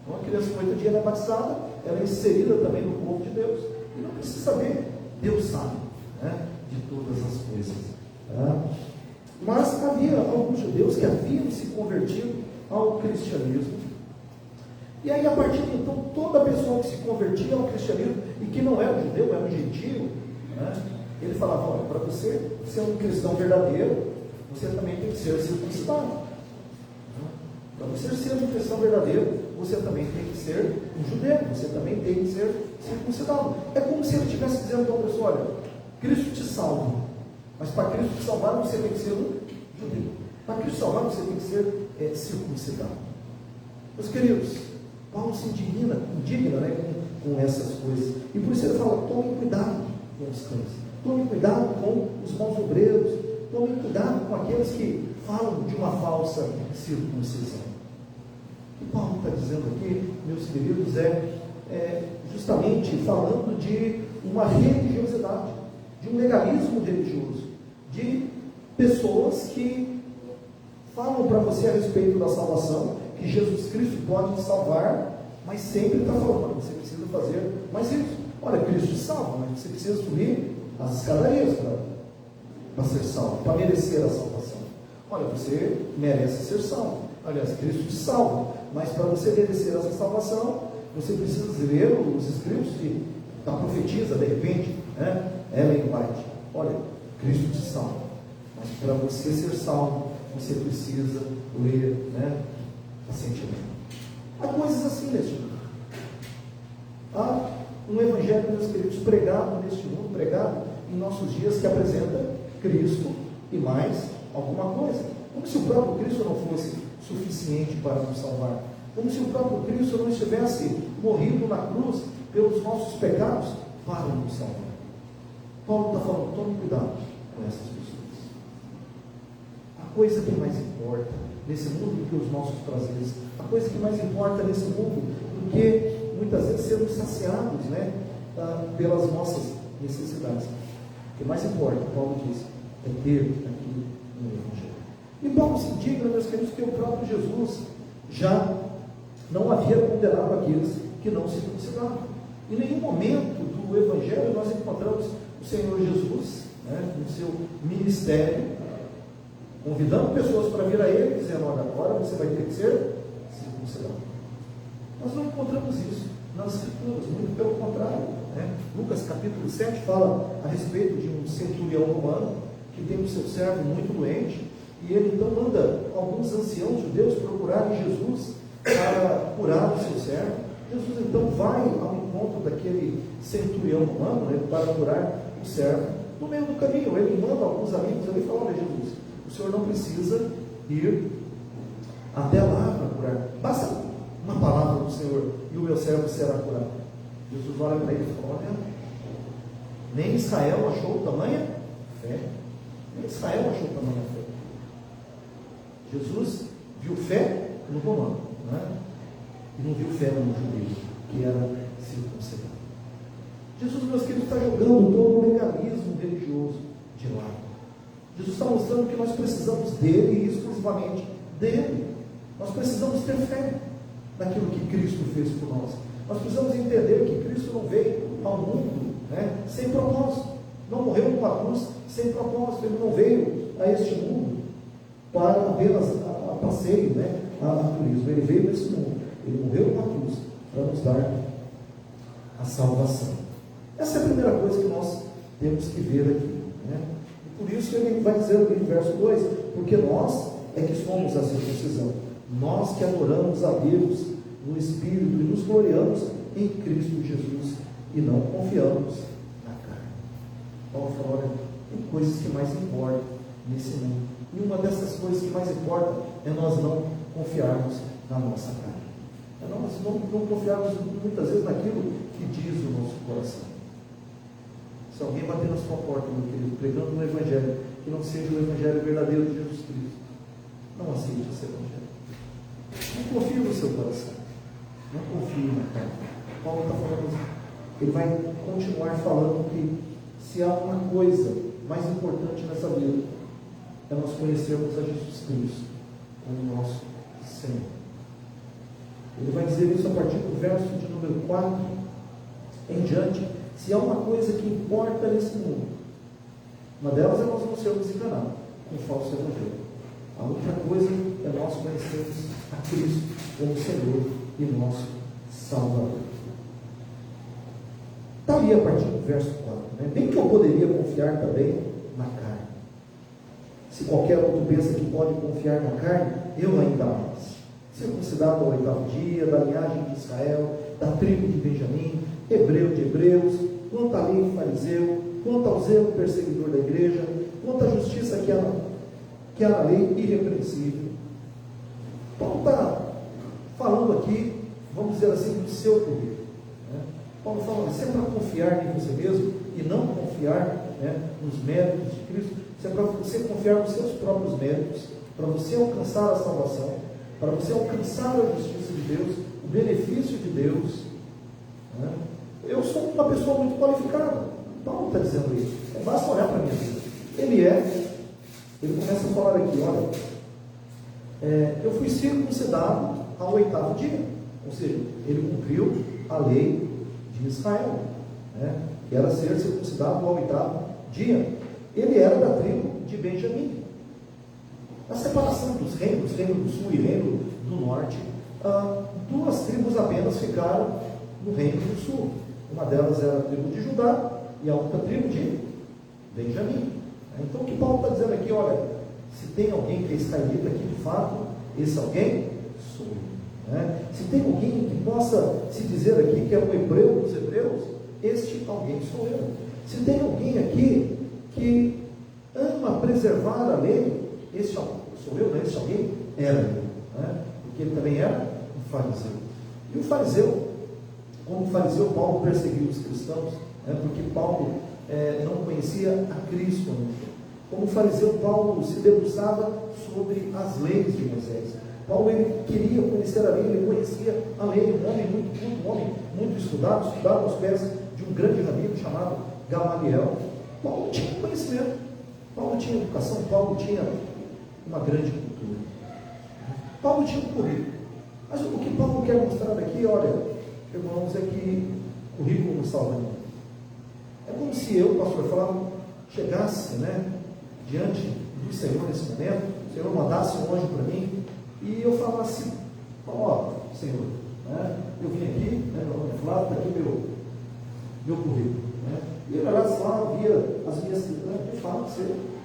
Então a criança com 8 dias é batizada, ela é inserida também no povo de Deus. E não precisa saber, Deus sabe, né, de todas as coisas. Né? Mas havia alguns judeus que haviam se convertido ao cristianismo. E aí, a partir de então, toda pessoa que se convertia ao cristianismo e que não era um judeu, era um gentio, né, ele falava: olha, para você ser um cristão verdadeiro, você também tem que ser circuncidado. Para você ser um cristão verdadeiro, você também tem que ser um judeu, você também tem que ser circuncidado. É como se ele estivesse dizendo para a pessoa: olha, Cristo te salva, mas para Cristo te salvar você tem que ser um judeu. Para Cristo salvar você tem que ser circuncidado. Meus queridos, Paulo se indigna né, com essas coisas. E por isso ele fala: tomem cuidado com os cães, tomem cuidado com os maus obreiros, tomem cuidado com aqueles que falam de uma falsa circuncisão. O que Paulo está dizendo aqui, meus queridos, é justamente falando de uma religiosidade, de um legalismo religioso, de pessoas que falam para você a respeito da salvação, que Jesus Cristo pode te salvar, mas sempre está falando: você precisa fazer mais isso. Olha, Cristo te salva, mas você precisa subir as escadarias para ser salvo, para merecer a salvação. Olha, você merece ser salvo. Aliás, Cristo te salva, mas para você merecer essa salvação, você precisa ler os escritos da profetisa, de repente, né? Ellen White: olha, Cristo te salva, mas para você ser salvo, você precisa ler, né, pacientemente. Há coisas assim neste mundo. Há um evangelho, meus queridos, pregado neste mundo, pregado em nossos dias, que apresenta Cristo e mais alguma coisa. Como se o próprio Cristo não fosse suficiente para nos salvar. Como se o próprio Cristo não estivesse morrido na cruz pelos nossos pecados para nos salvar. Paulo está falando: tome cuidado com essas pessoas. A coisa que mais importa nesse mundo do que os nossos prazeres, a coisa que mais importa nesse mundo do que muitas vezes sermos saciados, né, pelas nossas necessidades. O que mais importa, Paulo diz, é ter aqui no Evangelho. E Paulo se indigna, meus queridos, que o próprio Jesus já não havia condenado aqueles que não circuncidavam. Em nenhum momento do Evangelho nós encontramos o Senhor Jesus, né, no seu ministério, convidando pessoas para vir a Ele, dizendo: olha, agora você vai ter que ser circuncidado. Nós não encontramos isso nas Escrituras, muito pelo contrário, né? Lucas capítulo 7 fala a respeito de um centurião romano que tem o seu servo muito doente, e ele então manda alguns anciãos judeus procurarem Jesus para curar o seu servo. Jesus então vai ao encontro daquele centurião romano, né, para curar o servo. No meio do caminho, ele manda alguns amigos ali e fala: olha, Jesus, o senhor não precisa ir até lá para curar, basta uma palavra do Senhor e o meu servo será curado. Jesus olha para ele e fala: olha, nem Israel achou tamanha fé. Nem Israel achou tamanha fé. Jesus viu fé no romano, né? E não viu fé no judeu, que era circuncidado. Jesus, meus queridos, está jogando todo o legalismo religioso de lado. Jesus está mostrando que nós precisamos dele e exclusivamente dele. Nós precisamos ter fé naquilo que Cristo fez por nós. Nós precisamos entender que Cristo não veio ao mundo, né, sem propósito. Não morreu numa cruz sem propósito. Ele não veio a este mundo para apenas a passeio, né, a turismo. Ele veio nesse mundo. Ele morreu numa cruz para nos dar a salvação. Essa é a primeira coisa que nós temos que ver aqui, né? E por isso ele vai dizer no verso 2: porque nós é que somos a circuncisão, nós que adoramos a Deus no Espírito e nos gloriamos em Cristo Jesus e não confiamos na carne. Paulo fala: olha, tem coisas que mais importam nesse mundo, e uma dessas coisas que mais importa é nós não confiarmos na nossa carne, é nós não confiarmos muitas vezes naquilo que diz o nosso coração. Se alguém bater na sua porta, meu querido, pregando um Evangelho que não seja o Evangelho verdadeiro de Jesus Cristo, não aceite esse Evangelho. Não confie no seu coração, não confie na carne. Paulo está falando assim. Ele vai continuar falando que se há uma coisa mais importante nessa vida, é nós conhecermos a Jesus Cristo como nosso Senhor. Ele vai dizer isso a partir do verso de número 4 em diante. Se há uma coisa que importa nesse mundo, uma delas é nós não sermos enganados com o falso evangelho. A outra coisa é nós conhecermos a Cristo como Senhor e nosso Salvador. Está ali a partir do verso 4, né? Bem que eu poderia confiar também na carne. Se qualquer outro pensa que pode confiar na carne, eu ainda mais. Circuncidado ao 8º dia, da linhagem de Israel, da tribo de Benjamim, hebreu de hebreus, quanto à lei fariseu, quanto ao zelo perseguidor da igreja, quanto à justiça que há na lei irrepreensível. Paulo está falando aqui, vamos dizer assim, do seu poder, né? Paulo fala: se é para confiar em você mesmo e não confiar, né, nos méritos de Cristo, se é para você confiar nos seus próprios méritos, para você alcançar a salvação, para você alcançar a justiça de Deus, o benefício de Deus, né? Eu sou uma pessoa muito qualificada. Paulo está dizendo isso. Basta olhar para a minha vida. Ele começa a falar aqui: olha, eu fui circuncidado ao 8º dia. Ou seja, ele cumpriu a lei de Israel, né, que era ser circuncidado ao 8º dia. Ele era da tribo de Benjamim. A separação dos reinos, reino do sul e reino do norte, 2 tribos apenas ficaram no reino do sul. Uma delas era a tribo de Judá e a outra tribo de Benjamim. Então o que Paulo está dizendo aqui: olha, se tem alguém que é israelita aqui de fato, esse alguém sou eu, né? Se tem alguém que possa se dizer aqui que é um hebreu dos hebreus, este alguém sou eu. Se tem alguém aqui que ama preservar a lei, esse sou eu, né? Esse alguém era eu, né? Porque ele também era um fariseu. E o fariseu, como fariseu, Paulo perseguiu os cristãos, né? Porque Paulo não conhecia a Cristo ainda. Como fariseu, Paulo se debruçava sobre as leis de Moisés. Paulo ele queria conhecer a lei, ele conhecia a lei, um homem muito culto, um homem muito estudado aos pés de um grande rabino chamado Gamaliel. Paulo tinha conhecimento, Paulo tinha educação, Paulo tinha uma grande cultura, Paulo tinha um currículo. Mas o que Paulo quer mostrar aqui, olha, irmãos, é que o currículo não salva ninguém. É como se eu, pastor, falava, chegasse, né, diante do Senhor nesse momento, o Senhor mandasse um anjo para mim, e eu falasse, ó, Senhor, né, eu vim aqui, né, meu nome é Flávio, está aqui meu currículo, né, e ele olhasse lá, via as minhas, né, fala que você,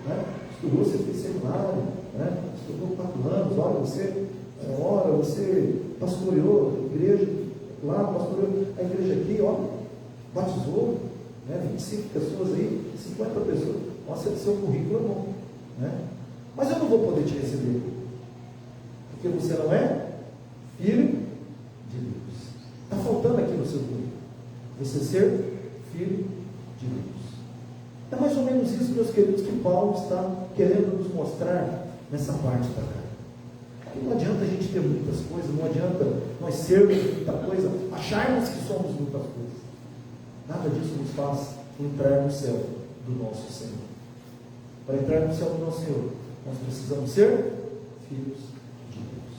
né, estudou, você fez seminário, né, estudou 4 anos, olha, você ora, você pastoreou a igreja lá, pastoreou a igreja aqui, ó, batizou, né, 25 pessoas aí, 50 pessoas, nossa, seu currículo é bom, né? Mas eu não vou poder te receber, porque você não é filho de Deus. Está faltando aqui no seu currículo, você ser filho de Deus. É mais ou menos isso, meus queridos, que Paulo está querendo nos mostrar nessa parte da carta. Porque não adianta a gente ter muitas coisas, não adianta nós sermos muita coisa, acharmos que somos muitas coisas. Nada disso nos faz entrar no céu do nosso Senhor. Para entrar no céu do nosso Senhor, nós precisamos ser filhos de Deus.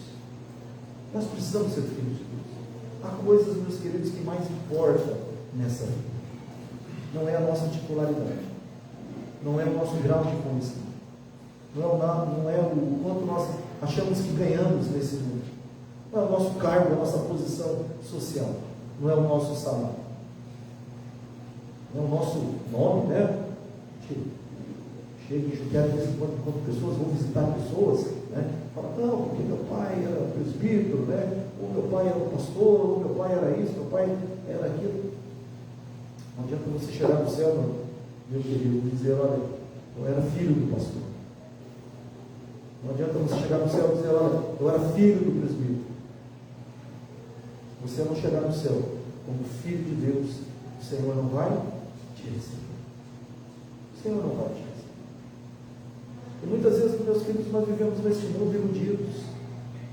Nós precisamos ser filhos de Deus. Há coisas, meus queridos, que mais importam nessa vida. Não é a nossa titularidade, não é o nosso grau de conhecimento, não é o quanto nós achamos que ganhamos nesse mundo, não é o nosso cargo, a nossa posição social, não é o nosso salário, não é o nosso nome, né? Chega em Juquera, de vez em quando pessoas vão visitar pessoas, né? Fala, não, porque meu pai era presbítero, né? Ou meu pai era pastor, ou meu pai era isso, meu pai era aquilo. Não adianta você chegar no céu, meu querido, e dizer, olha, eu era filho do pastor. Não adianta você chegar no céu e dizer, olha, eu era filho do presbítero. Você não chegar no céu como filho de Deus, o Senhor não vai te receber. O Senhor não vai te receber. E muitas vezes, meus queridos, nós vivemos neste mundo iludidos.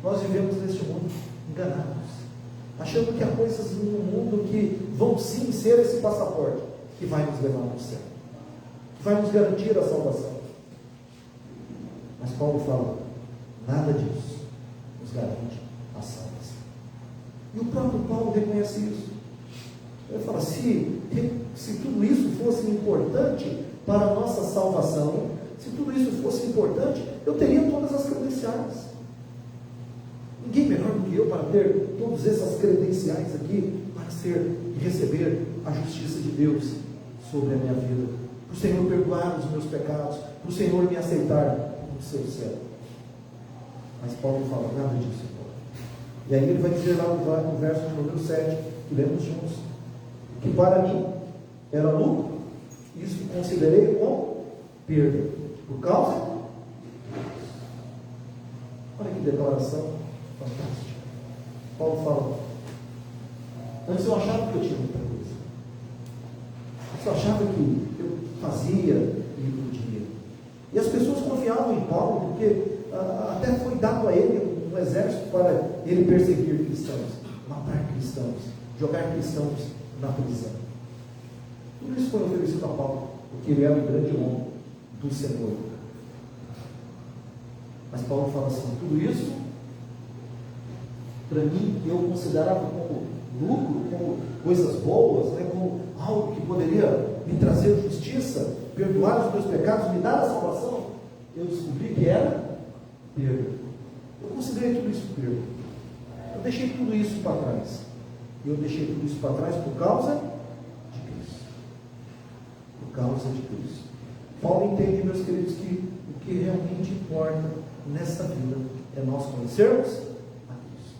Nós vivemos neste mundo enganados, achando que há coisas no mundo que vão sim ser esse passaporte que vai nos levar ao céu, que vai nos garantir a salvação. Mas Paulo fala, nada disso nos garante a salvação. E o próprio Paulo reconhece isso. Ele fala, se tudo isso fosse importante para a nossa salvação, se tudo isso fosse importante, eu teria todas as credenciais. Ninguém melhor do que eu para ter todas essas credenciais aqui, para receber a justiça de Deus sobre a minha vida, para o Senhor perdoar os meus pecados, para o Senhor me aceitar no seu céu. Mas Paulo fala, nada disso, Paulo. E aí ele vai dizer lá no verso de número 7, que lemos juntos, que para mim era lucro, isso que considerei como perda, por causa de Deus. Olha que declaração fantástica. Paulo fala, antes eu achava que eu tinha muita coisa, antes eu achava que eu fazia e podia, e as pessoas confiavam em Paulo, porque até foi dado a ele um exército para ele perseguir cristãos, matar cristãos, jogar cristãos na prisão. Tudo isso foi oferecido a Paulo, porque ele era o grande homem do Senhor. Mas Paulo fala assim, tudo isso para mim, que eu considerava como lucro, como coisas boas, né, como algo que poderia me trazer justiça, perdoar os meus pecados, me dar a salvação, eu descobri que era perda. Eu considerei tudo isso perda. Eu deixei tudo isso para trás. E eu deixei tudo isso para trás por causa de Cristo. Por causa de Cristo. Paulo entende, meus queridos, que o que realmente importa nessa vida é nós conhecermos a Cristo.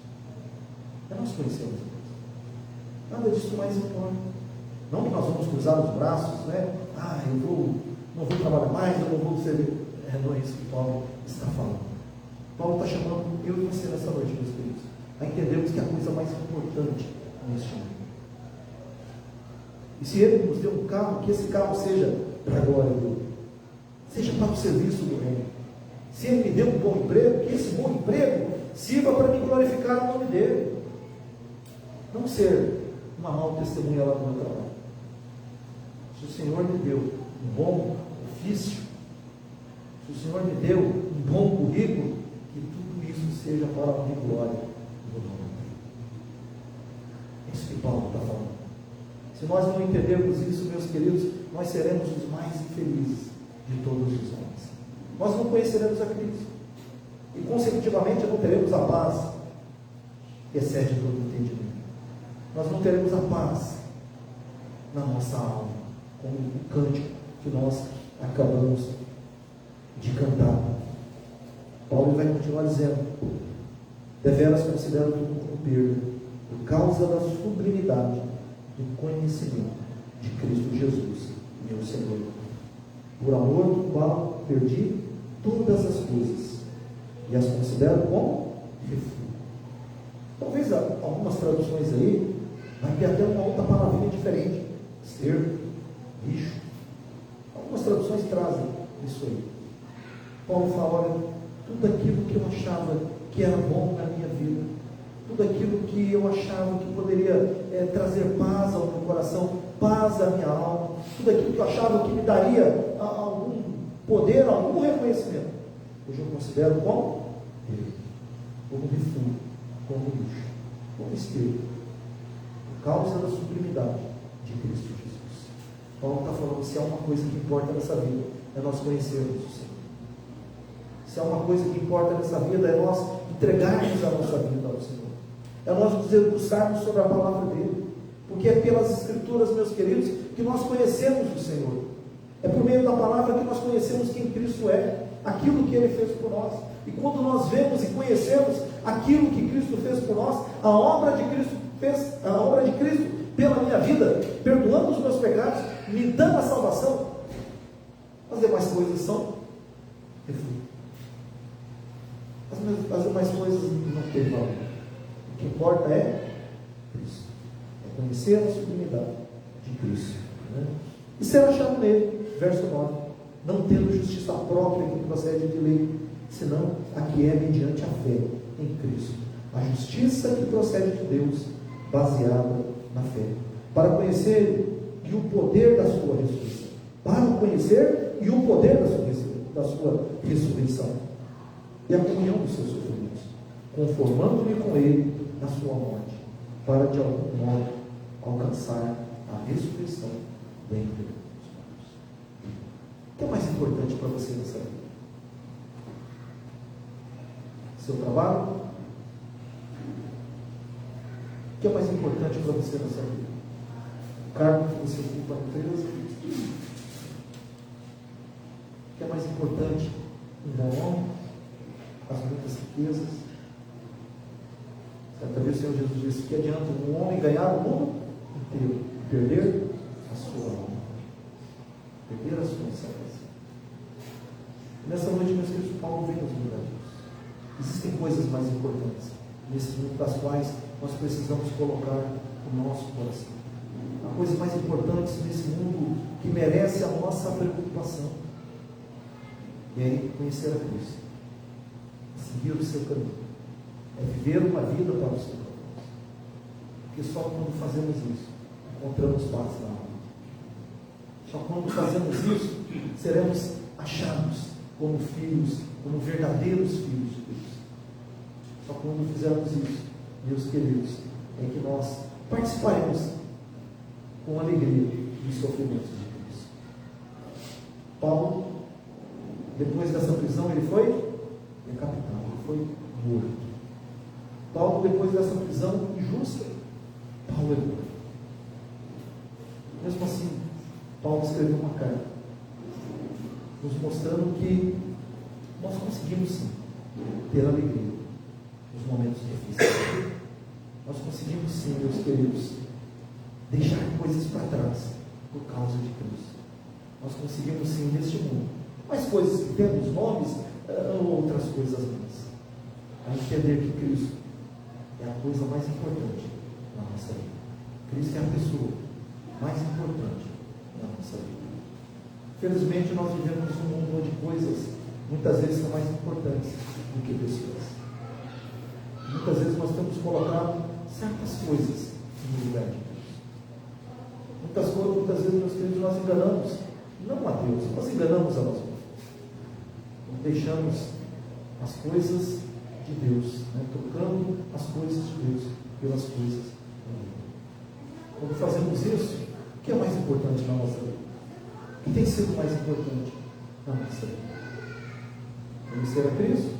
É nós conhecermos a Deus. Nada disso mais importa. Não que nós vamos cruzar os braços, né? Não vou trabalhar mais, eu não vou servir. Não é isso que Paulo está falando. Paulo está chamando eu e você nessa noite, meus queridos, a entendermos que é a coisa mais importante neste mundo. E se ele nos deu um carro, que esse carro seja para a glória dele, seja para o serviço do reino. Se ele me deu um bom emprego, que esse bom emprego sirva para me glorificar o nome dele, não ser uma mal testemunha lá no meu trabalho. Se o Senhor me deu um bom ofício, se o Senhor me deu um bom currículo, que tudo isso seja para a glória do nome dele. Isso que Paulo está falando. Se nós não entendermos isso, meus queridos, nós seremos os mais infelizes de todos os homens. Nós não conheceremos a Cristo. E, consecutivamente, não teremos a paz que excede todo entendimento. Nós não teremos a paz na nossa alma, como o cântico que nós acabamos de cantar. Paulo vai continuar dizendo: deveras considero tudo como perda, por causa da sublimidade do conhecimento de Cristo Jesus, meu Senhor, por amor do qual perdi todas as coisas e as considero como refúgio. Talvez algumas traduções aí vai ter até uma outra palavrinha diferente: esterco, lixo. Algumas traduções trazem isso aí. Paulo fala: olha, tudo aquilo que eu achava que era bom na minha vida, tudo aquilo que eu achava que poderia trazer paz ao meu coração, paz à minha alma, tudo aquilo que eu achava que me daria algum poder, algum reconhecimento, hoje eu considero como refúgio, como lixo, como esterco, por causa da sublimidade de Cristo Jesus. Paulo está falando: se há uma coisa que importa nessa vida, é nós conhecermos o Senhor. Se há uma coisa que importa nessa vida, é nós entregarmos a nossa vida ao Senhor. É nós nos debruçarmos sobre a palavra dele. Porque é pelas Escrituras, meus queridos, que nós conhecemos o Senhor. É por meio da palavra que nós conhecemos quem Cristo é, aquilo que ele fez por nós. E quando nós vemos e conhecemos aquilo que Cristo fez por nós, a obra de Cristo fez, a obra de Cristo pela minha vida, perdoando os meus pecados, me dando a salvação, as demais coisas são refúgio. As demais coisas não têm valor. O que importa é Cristo. É conhecer a sublimidade de Cristo. Né? E ser achado nele, verso 9. Não tendo justiça própria que procede de lei, senão a que é mediante a fé em Cristo. A justiça que procede de Deus, baseada na fé. Para conhecer e o poder da sua ressurreição. Para o conhecer e o poder da sua ressurreição. E a comunhão dos seus sofrimentos, conformando-me com ele na sua morte, para de algum modo alcançar a ressurreição dentre os mortos. O que é mais importante para você nessa vida? Seu trabalho? O que é mais importante para você nessa vida? O cargo que você ocupa na empresa? O que é mais importante? Um bom homem? As muitas riquezas? Certa vez o Senhor Jesus disse: que adianta um homem ganhar o mundo inteiro e perder a sua alma, perder a sua salvação? Nessa noite, meus queridos, Paulo vem nos lembrar disso. Existem coisas mais importantes nesse mundo, das quais nós precisamos colocar o nosso coração. Há coisas mais importantes nesse mundo que merece a nossa preocupação. E aí, conhecer a Cristo, seguir o seu caminho, é viver uma vida para o seu propósito. Porque só quando fazemos isso, encontramos paz na alma. Só quando fazemos isso, seremos achados como filhos, como verdadeiros filhos de Deus. Só quando fizermos isso, meus queridos, é que nós participaremos com alegria dos sofrimentos de Cristo. Paulo, depois dessa prisão, ele foi decapitado, ele foi morto. Paulo, depois dessa prisão injusta, Paulo é morto. Mesmo assim, Paulo escreveu uma carta, nos mostrando que nós conseguimos sim ter alegria nos momentos difíceis. Nós conseguimos sim, meus queridos, deixar coisas para trás por causa de Cristo. Nós conseguimos sim neste mundo, mais coisas que temos nomes, outras coisas mais, a entender que Cristo é a coisa mais importante na nossa vida. Cristo é a pessoa mais importante na nossa vida. Felizmente nós vivemos num mundo onde coisas muitas vezes são mais importantes do que pessoas. Muitas vezes nós temos colocado certas coisas no lugar de Deus. Muitas vezes, meus queridos, nós enganamos não a Deus, nós enganamos a nós mesmos. Deixamos as coisas de Deus, trocando as coisas de Deus pelas coisas do mundo. quando fazemos isso, o que é mais importante na nossa vida? O que tem sido mais importante na nossa vida? Conhecer a Cristo?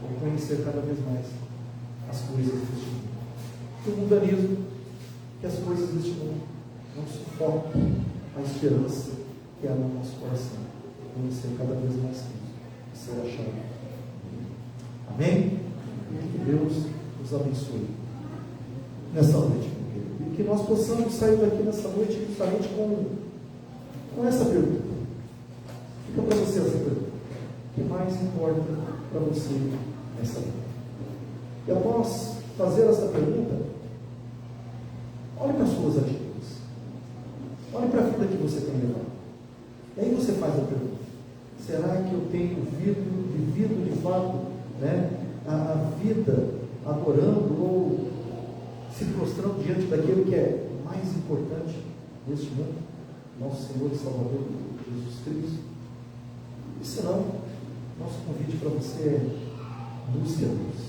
Ou conhecer cada vez mais as coisas deste mundo? O mundanismo, que as coisas deste mundo não sufocam a esperança que há no nosso coração. Conhecer cada vez mais Cristo e ser achado. Amém? E que Deus nos abençoe nessa noite, meu querido. E que nós possamos sair daqui nessa noite justamente com essa pergunta. Fica para você essa pergunta. O que mais importa para você nessa vida? E após fazer essa pergunta, olhe para as suas atitudes. Olhe para a vida que você tem levado. E aí você faz a pergunta: será que eu tenho vivido de fato, a vida adorando ou se prostrando diante daquilo que é mais importante neste mundo, nosso Senhor e Salvador Jesus Cristo? E se não, nosso convite para você é: busque a Deus,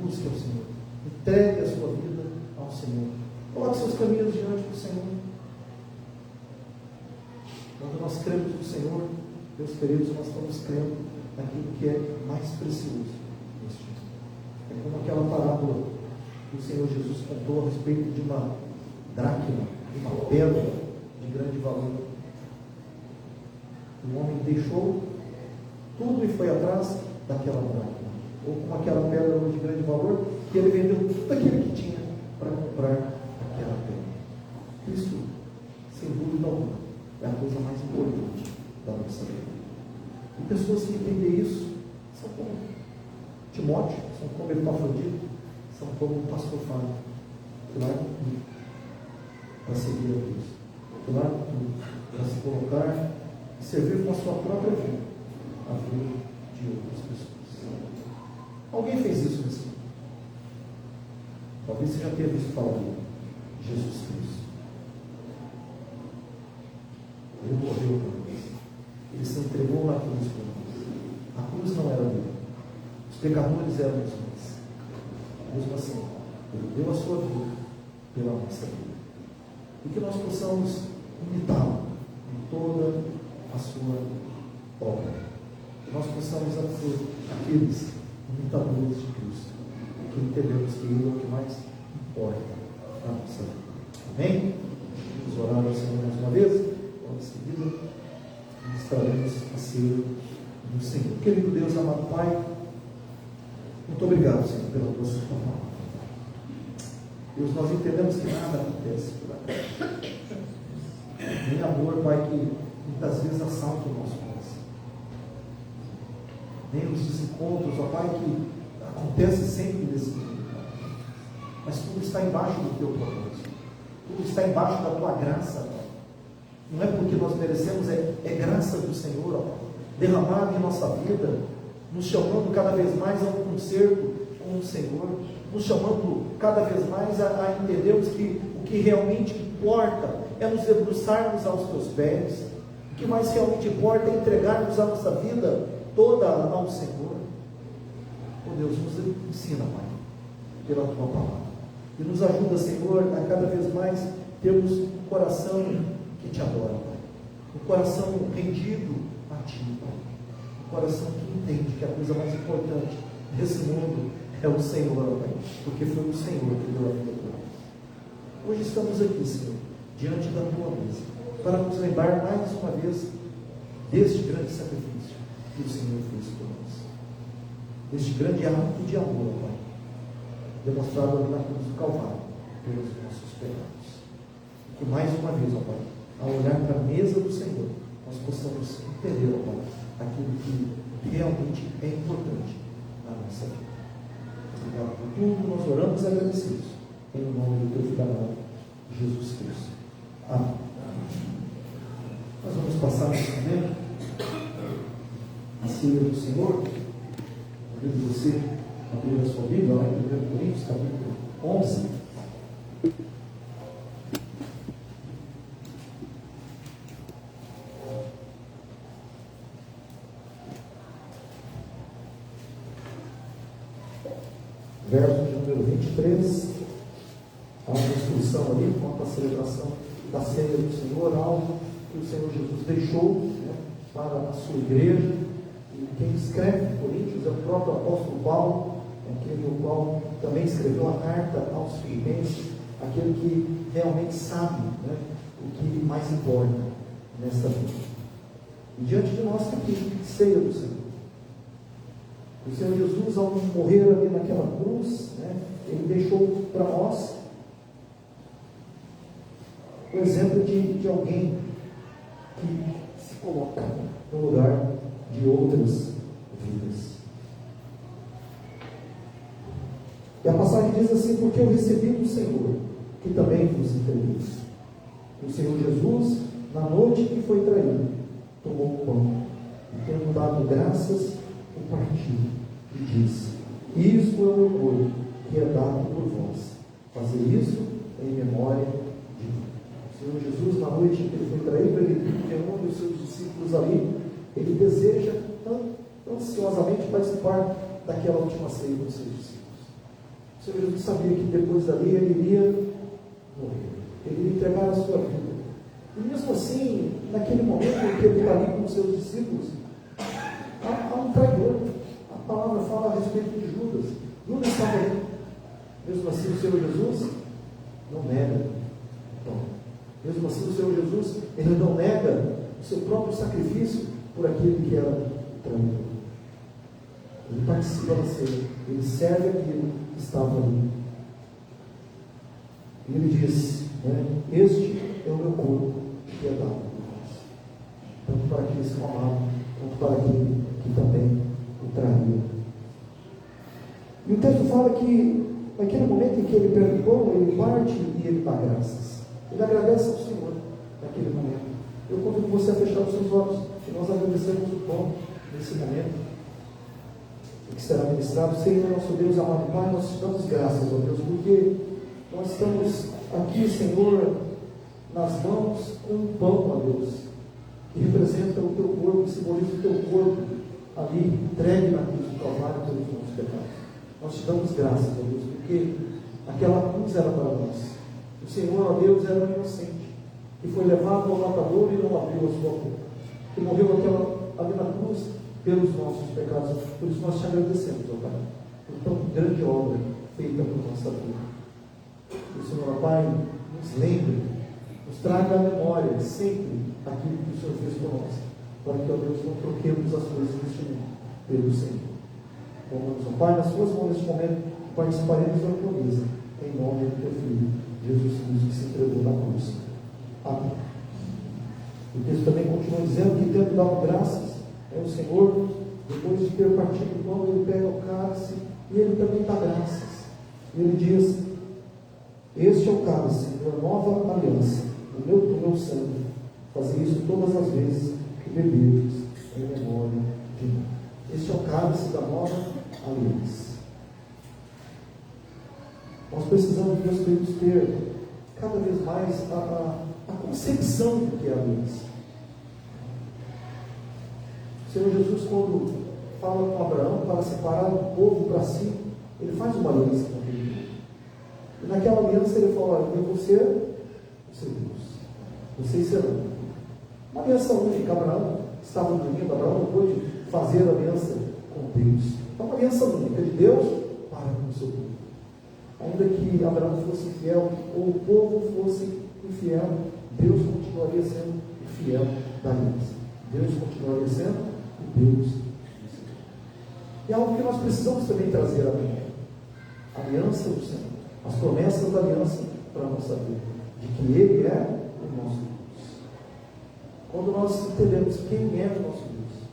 busque ao Senhor, entregue a sua vida ao Senhor, coloque seus caminhos diante do Senhor. Quando nós cremos no Senhor, meus queridos, nós estamos crendo naquilo que é mais precioso neste mundo. É como aquela parábola que o Senhor Jesus contou a respeito de uma dracma, de uma pedra de grande valor. O homem deixou tudo e foi atrás daquela dracma, ou como aquela pedra de grande valor, que ele vendeu tudo aquilo que tinha para comprar aquela pedra. Cristo, sem dúvida alguma, é a coisa mais importante da nossa vida. E pessoas que entendem isso são como Timóteo, são como Epafrodito, são como o pastor Fábio, que largam tudo para seguir a Deus, que largam tudo para se colocar e servir com a sua própria vida a vida de outras pessoas. Alguém fez isso nesse mundo? Talvez você já tenha visto falar de Jesus Cristo. Ele morreu por nós. Ele se entregou na cruz por nós. A cruz não era dele. Os pecadores eram nós. Mesmo assim, ele deu a sua vida pela nossa vida. E que nós possamos imitá-lo em toda a sua obra. Que nós possamos ser aqueles imitadores de Cristo. Que entendemos que Ele é o que mais importa na nossa vida. Amém? Vamos orar ao Senhor mais uma vez. Em seguida, estaremos a ser do Senhor. Querido Deus, amado Pai, muito obrigado, Senhor, pela tua santa palavra. Deus, nós entendemos que nada acontece por acaso. Nem amor, Pai, que muitas vezes assalta o nosso coração. Nem os desencontros, ó Pai, que acontecem sempre nesse mundo. Mas tudo está embaixo do teu propósito. Tudo está embaixo da tua graça, Pai. Não é porque nós merecemos, é graça do Senhor, ó, derramada em nossa vida, nos chamando cada vez mais a um concerto com o Senhor, nos chamando cada vez mais a entendermos que o que realmente importa é nos debruçarmos aos teus pés, o que mais realmente importa é entregarmos a nossa vida toda ao Senhor. Oh Deus, nos ensina, Pai, pela tua palavra, e nos ajuda, Senhor, a cada vez mais termos um coração que te adora, Pai. Um coração rendido a Ti, Pai. Um coração que entende que a coisa mais importante nesse mundo é o Senhor, Pai. Porque foi o Senhor que deu a vida por nós. Hoje estamos aqui, Senhor, diante da Tua mesa, para nos lembrar mais uma vez deste grande sacrifício que o Senhor fez por nós. Deste grande ato de amor, Pai, demonstrado ali na cruz do Calvário, pelos nossos pecados. Que mais uma vez, ó Pai, ao olhar para a mesa do Senhor, nós possamos entender, ó Pai, aquilo que realmente é importante na nossa vida. Obrigado por tudo, nós oramos agradecidos, em nome do Teu Filho amado, Jesus Cristo. Amém. Nós vamos passar nesse momento a ceia do Senhor. Convido você a abrir a sua Bíblia, lá em 1 Coríntios, capítulo 11. Verso de número 23 ao comissão ali, quanto à celebração da ceia do Senhor, algo que o Senhor Jesus deixou, né, para a sua igreja. E quem escreve Coríntios é o próprio apóstolo Paulo, aquele o qual também escreveu a carta aos Filipenses, aquele que realmente sabe, né, o que mais importa nesta vida. E diante de nós está aqui, ceia do Senhor. O Senhor Jesus, ao morrer ali naquela cruz, né, Ele deixou para nós o exemplo de alguém que se coloca no lugar de outras vidas. E a passagem diz assim: porque eu recebi do Senhor, que também vos entreguei. O Senhor Jesus, na noite que foi traído, tomou o pão, e tendo dado graças, o partiu, e disse: isto é o meu corpo, que é dado por vós. Fazer isso em memória de mim. O Senhor Jesus, na noite que ele foi traído, ele reúne os seus discípulos ali, ele deseja ansiosamente participar daquela última ceia com os seus discípulos. O Senhor Jesus sabia que depois dali ele iria morrer, ele iria entregar a sua vida. E mesmo assim, naquele momento em que ele está ali com os seus discípulos, há um traidor. A palavra fala a respeito de Judas. Judas estava ali. Mesmo assim, o Senhor Jesus não nega. Então, mesmo assim, o Senhor Jesus, ele não nega o seu próprio sacrifício por aquele que era o traidor. Ele participa da ceia, ele serve aquele que estava ali. E ele diz, né, este é o meu corpo que é dado por vós. Tanto para aqueles que o amavam, quanto para aquele que também o traiu. E o texto fala que naquele momento em que ele pega o pão, ele parte e ele dá graças. Ele agradece ao Senhor naquele momento. Eu convido você a fechar os seus olhos e nós agradecemos o pão nesse momento que será ministrado. Senhor nosso Deus, amado Pai, nós te damos graças, ó Deus, porque nós estamos aqui, Senhor, nas mãos com um pão, ó Deus, que representa o teu corpo, que simboliza o teu corpo ali entregue na cruz do Calvário pelos nossos pecados. Nós te damos graças, ó Deus, porque aquela cruz era para nós. O Senhor, ó Deus, era um inocente, que foi levado ao matador e não abriu a sua boca, que morreu ali na cruz pelos nossos pecados. Por isso nós te agradecemos, ó Pai, por tão grande obra feita por nossa vida. Que o Senhor, ó Pai, nos lembre, nos traga à memória sempre aquilo que o Senhor fez por nós, para que, ó Deus, não troquemos as coisas deste mundo pelo Senhor. Vamos, ó Pai, nas suas mãos neste momento, participaremos da tua mesa, em nome do teu Filho, Jesus Cristo, que se entregou na cruz. Amém. O texto também continua dizendo que, tendo dado graças, o Senhor, depois de ter partido o pão, ele pega o cálice e ele também dá graças. E ele diz: este é o cálice da nova aliança, o meu sangue. Fazer isso todas as vezes que beberdes em memória de mim. Este é o cálice da nova aliança. Nós precisamos, meus queridos, ter cada vez mais a concepção do que é a aliança. O Senhor Jesus, quando fala com Abraão para separar o povo para si, ele faz uma aliança com aquele povo. E naquela aliança ele fala: eu vou ser o seu Deus, vocês serão. Uma aliança única. Abraão estava dormindo, Abraão não pôde fazer aliança com Deus. É uma aliança única de Deus para com o seu povo. Ainda que Abraão fosse infiel ou o povo fosse infiel, Deus continuaria sendo fiel da aliança. Deus continuaria sendo o Deus. E algo que nós precisamos também trazer à memória: a aliança do Senhor, as promessas da aliança para a nossa vida, de que Ele é o nosso Deus. Quando nós entendemos quem é o nosso Deus,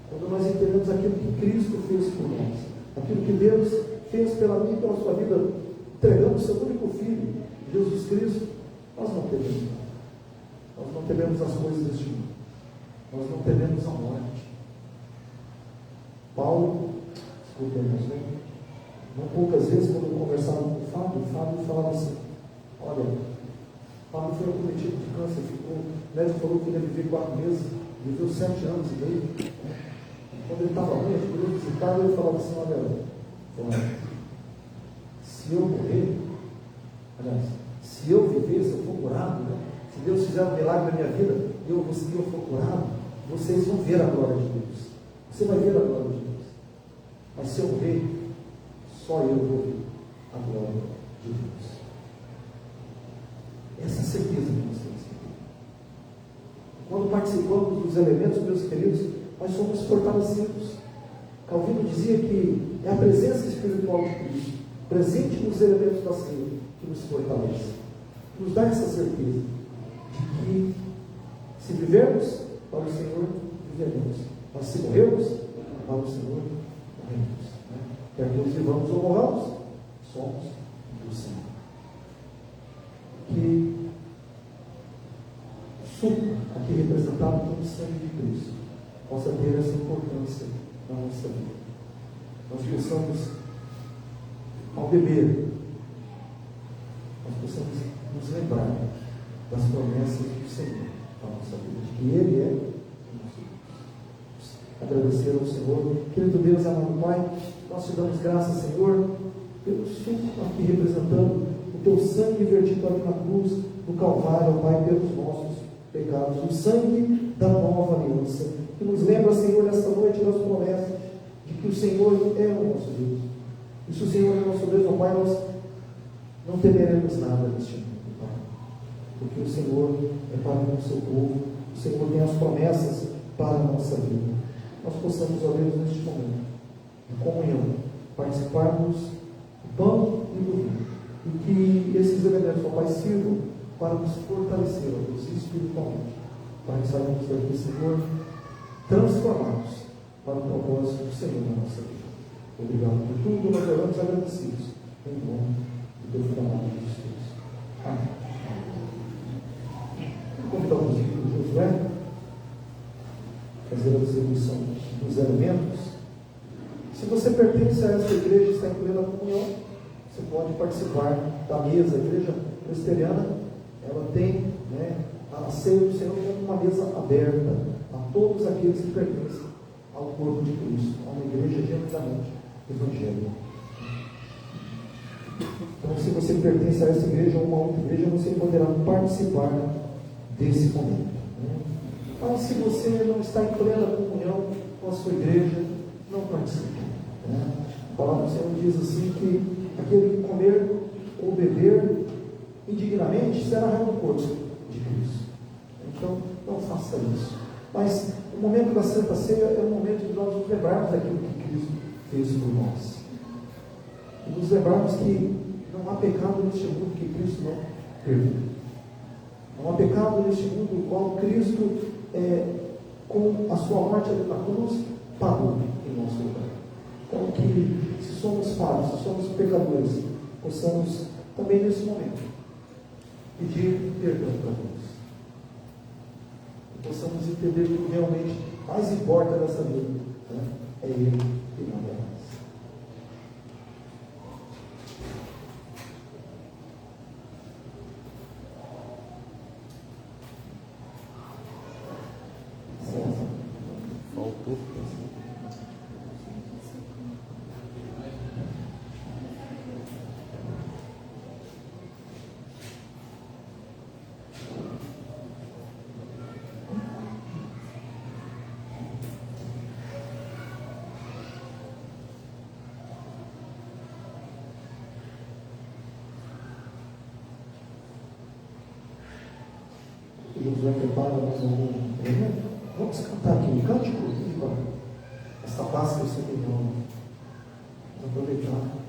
quando nós entendemos aquilo que Cristo fez por nós, aquilo que Deus fez pela minha e pela sua vida, entregando o seu único Filho, Jesus Cristo, nós não tememos nada. Nós não tememos as coisas deste mundo. Nós não tememos a morte. Paulo, escutemos, né? Não poucas vezes, quando eu conversava com o Fábio falava assim: olha, Fábio foi acometido de câncer, o médico falou que ele ia viver 4 meses, viveu 7 anos e meio. Né? Quando ele estava ruim, eu visitava, ele falava assim: olha, se eu morrer, aliás, Se eu viver, se eu for curado, né? Se Deus fizer um milagre na minha vida e eu for curado, vocês vão ver a glória de Deus. Você vai ver a glória de Deus. Mas se eu morrer, só eu vou ver a glória de Deus. Essa é a certeza que nós temos que ter. Quando participamos dos elementos, meus queridos, nós somos fortalecidos. Calvino dizia que é a presença espiritual de Cristo, presente nos elementos da ceia, que nos fortalece. Nos dá essa certeza de que, se vivermos para o Senhor, viveremos. Mas se morrermos para o Senhor, morremos. Quer que nos vivamos ou morramos, somos do Senhor. Que o suco aqui representado como sangue de Cristo possa ter essa importância na nossa vida. Nós possamos, ao beber, nós possamos nos lembrar das promessas do Senhor na nossa vida, de que Ele é o nosso Deus. Agradecer ao Senhor. Querido Deus, amado Pai, nós te damos graças, Senhor, pelo suco aqui representando o teu sangue vertido ali na cruz, no Calvário, Pai, pelos nossos pecados, o sangue da nova aliança, que nos lembra, Senhor, nesta noite das promessas de que o Senhor é o nosso Deus. E se o Senhor é o nosso Deus, ó Pai, nós não temeremos nada neste mundo, Pai, porque o Senhor é para o seu povo, o Senhor tem as promessas para a nossa vida. Nós possamos, ó Deus, neste momento, em comunhão, participarmos do pão e do vinho, e que esses elementos, ó Pai, sirvam para nos fortalecer, ó Deus, espiritualmente, para que saímos daqui, Senhor, transformados para o propósito do Senhor na nossa vida. Obrigado por tudo, nós oramos agradecidos, em nome do teu filho amado Jesus. Amém. Convidamos o Josué a fazer a distribuição dos elementos. Se você pertence a esta igreja e está em plena comunhão, você pode participar da mesa. A igreja presbiteriana, ela tem, a ceia do Senhor como uma mesa aberta a todos aqueles que pertencem ao corpo de Cristo, a uma igreja genuinamente evangélica. Então, se você pertence a essa igreja ou uma outra igreja, você poderá participar desse momento. Mas se você não está em plena comunhão com a sua igreja, não participe. A palavra do Senhor diz assim que aquele que comer ou beber indignamente será réu do corpo de Cristo. Então, não faça isso. Mas o momento da Santa Ceia é o momento de nós nos lembrarmos daquilo que Cristo fez por nós. E nos lembrarmos que não há pecado neste mundo que Cristo não perdoa. Não há pecado neste mundo o qual Cristo, com a sua morte ali na cruz, pagou em nosso lugar. Então, que se somos falhos, se somos pecadores, possamos também nesse momento pedir perdão para Deus. E possamos entender que o que realmente mais importa nessa vida, é Ele e nada mais. Faltou. Josué prepara mais algum elemento. Vamos cantar aqui um cântico? Esta Páscoa eu sei que vamos aproveitar.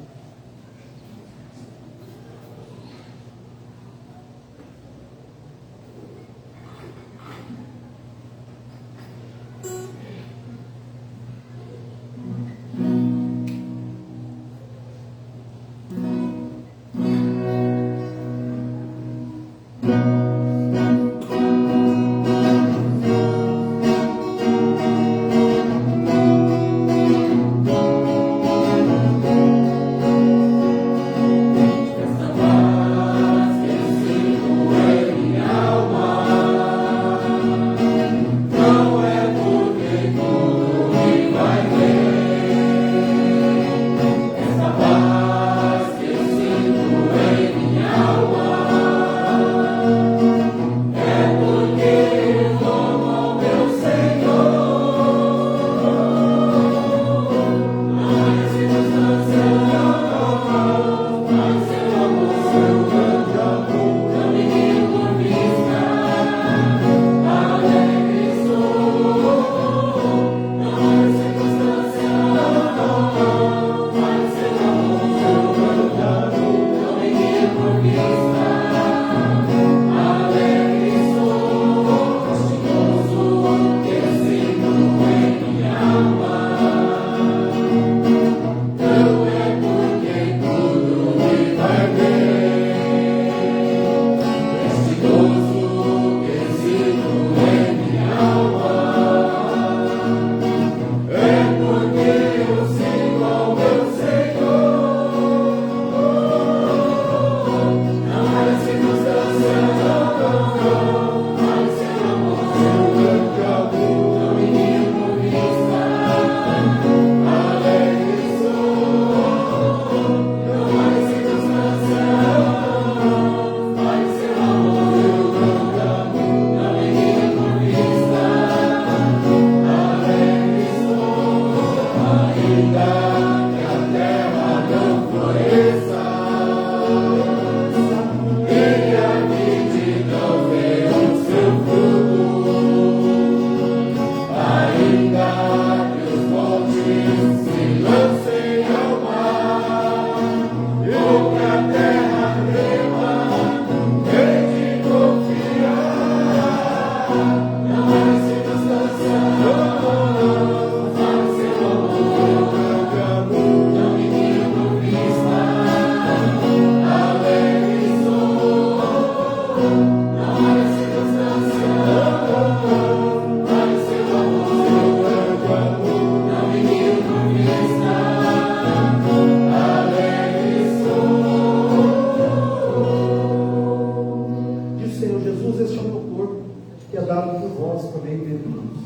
dado por vós por meio de Deus.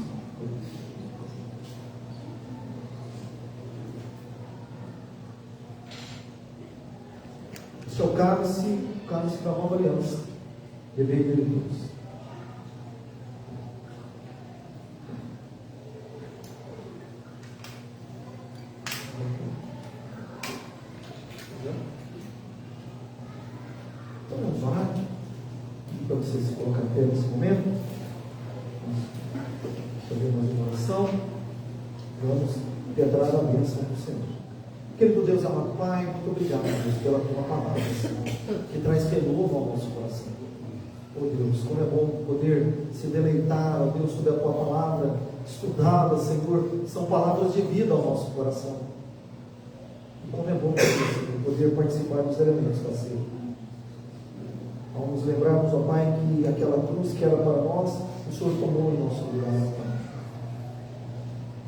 O seu cálice, o cálice da nova aliança, bebei dele Deus. Então vamos orar para vocês se colocarem em pé nesse momento. Fazer mais uma oração. Vamos pedrar a bênção do Senhor. Querido Deus, amado Pai, muito obrigado, Deus, pela tua palavra, Senhor, que traz renovo ao nosso coração. Oh Deus, como é bom poder se deleitar, ó Deus, sobre a tua palavra, estudá-la, Senhor, são palavras de vida ao nosso coração. E como é bom, Senhor, poder participar dos elementos da ceia. Ao nos lembrarmos, ó Pai, que aquela cruz que era para nós, o Senhor tomou em nosso lugar, Pai.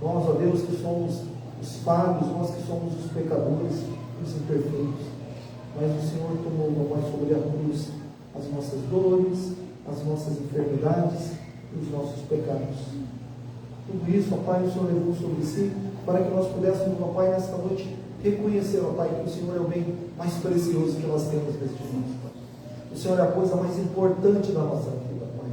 Nós, ó Deus, que somos os falhos, nós que somos os pecadores, os imperfeitos, mas o Senhor tomou, ó Pai, sobre a cruz as nossas dores, as nossas enfermidades e os nossos pecados. Tudo isso, ó Pai, o Senhor levou sobre si, para que nós pudéssemos, ó Pai, nesta noite, reconhecer, ó Pai, que o Senhor é o bem mais precioso que nós temos neste mundo, Pai. O Senhor é a coisa mais importante da nossa vida, Pai.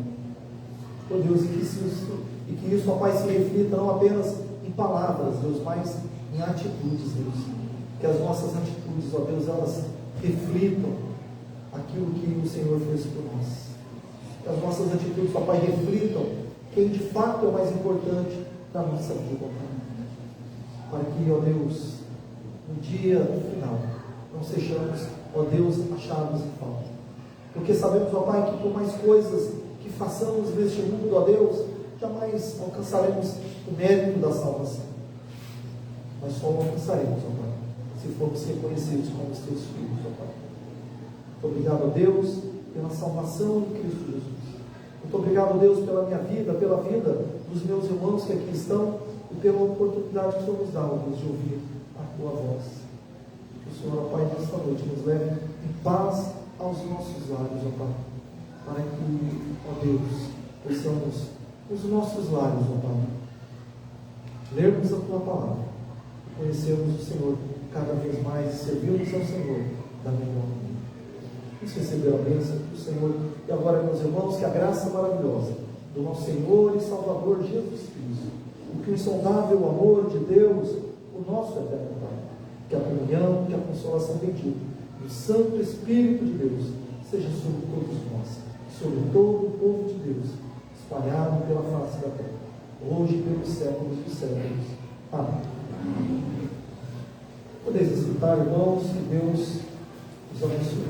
Oh Deus, e que isso, ó Pai, se reflita não apenas em palavras, Deus, mas em atitudes, Deus. Que as nossas atitudes, ó Deus, elas reflitam aquilo que o Senhor fez por nós. Que as nossas atitudes, ó Pai, reflitam quem de fato é o mais importante da nossa vida, ó Pai. Para que, ó Deus, no dia final, não sejamos, ó Deus, achados em falta. Porque sabemos, ó Pai, que por mais coisas que façamos neste mundo, ó Deus, jamais alcançaremos o mérito da salvação. Mas só o alcançaremos, ó Pai, se formos reconhecidos como os teus filhos, ó Pai. Muito obrigado, ó Deus, pela salvação em Cristo Jesus. Muito obrigado, ó Deus, pela minha vida, pela vida dos meus irmãos que aqui estão e pela oportunidade que o Senhor nos dá, ó Deus, de ouvir a tua voz. Que o Senhor, ó Pai, nesta noite nos leve em paz aos nossos lábios, ó Pai, para que, ó Deus, possamos os nossos lábios, ó Pai, lermos a tua palavra, conhecermos o Senhor cada vez mais, servirmos ao Senhor da melhor maneira. Vamos receber a bênção do Senhor. E agora, meus irmãos, que a graça maravilhosa do nosso Senhor e Salvador Jesus Cristo, o que o insondável amor de Deus, o nosso eterno Pai, que a comunhão, que a consolação bendita do Santo Espírito de Deus seja sobre todos nós, sobre todo o povo de Deus, espalhado pela face da terra, hoje e pelos séculos dos séculos. Amém. Podeis escutar, irmãos, que Deus os abençoe.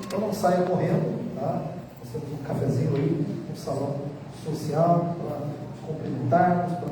Então não saia correndo, tá? Nós temos um cafezinho aí no salão social para cumprimentarmos, para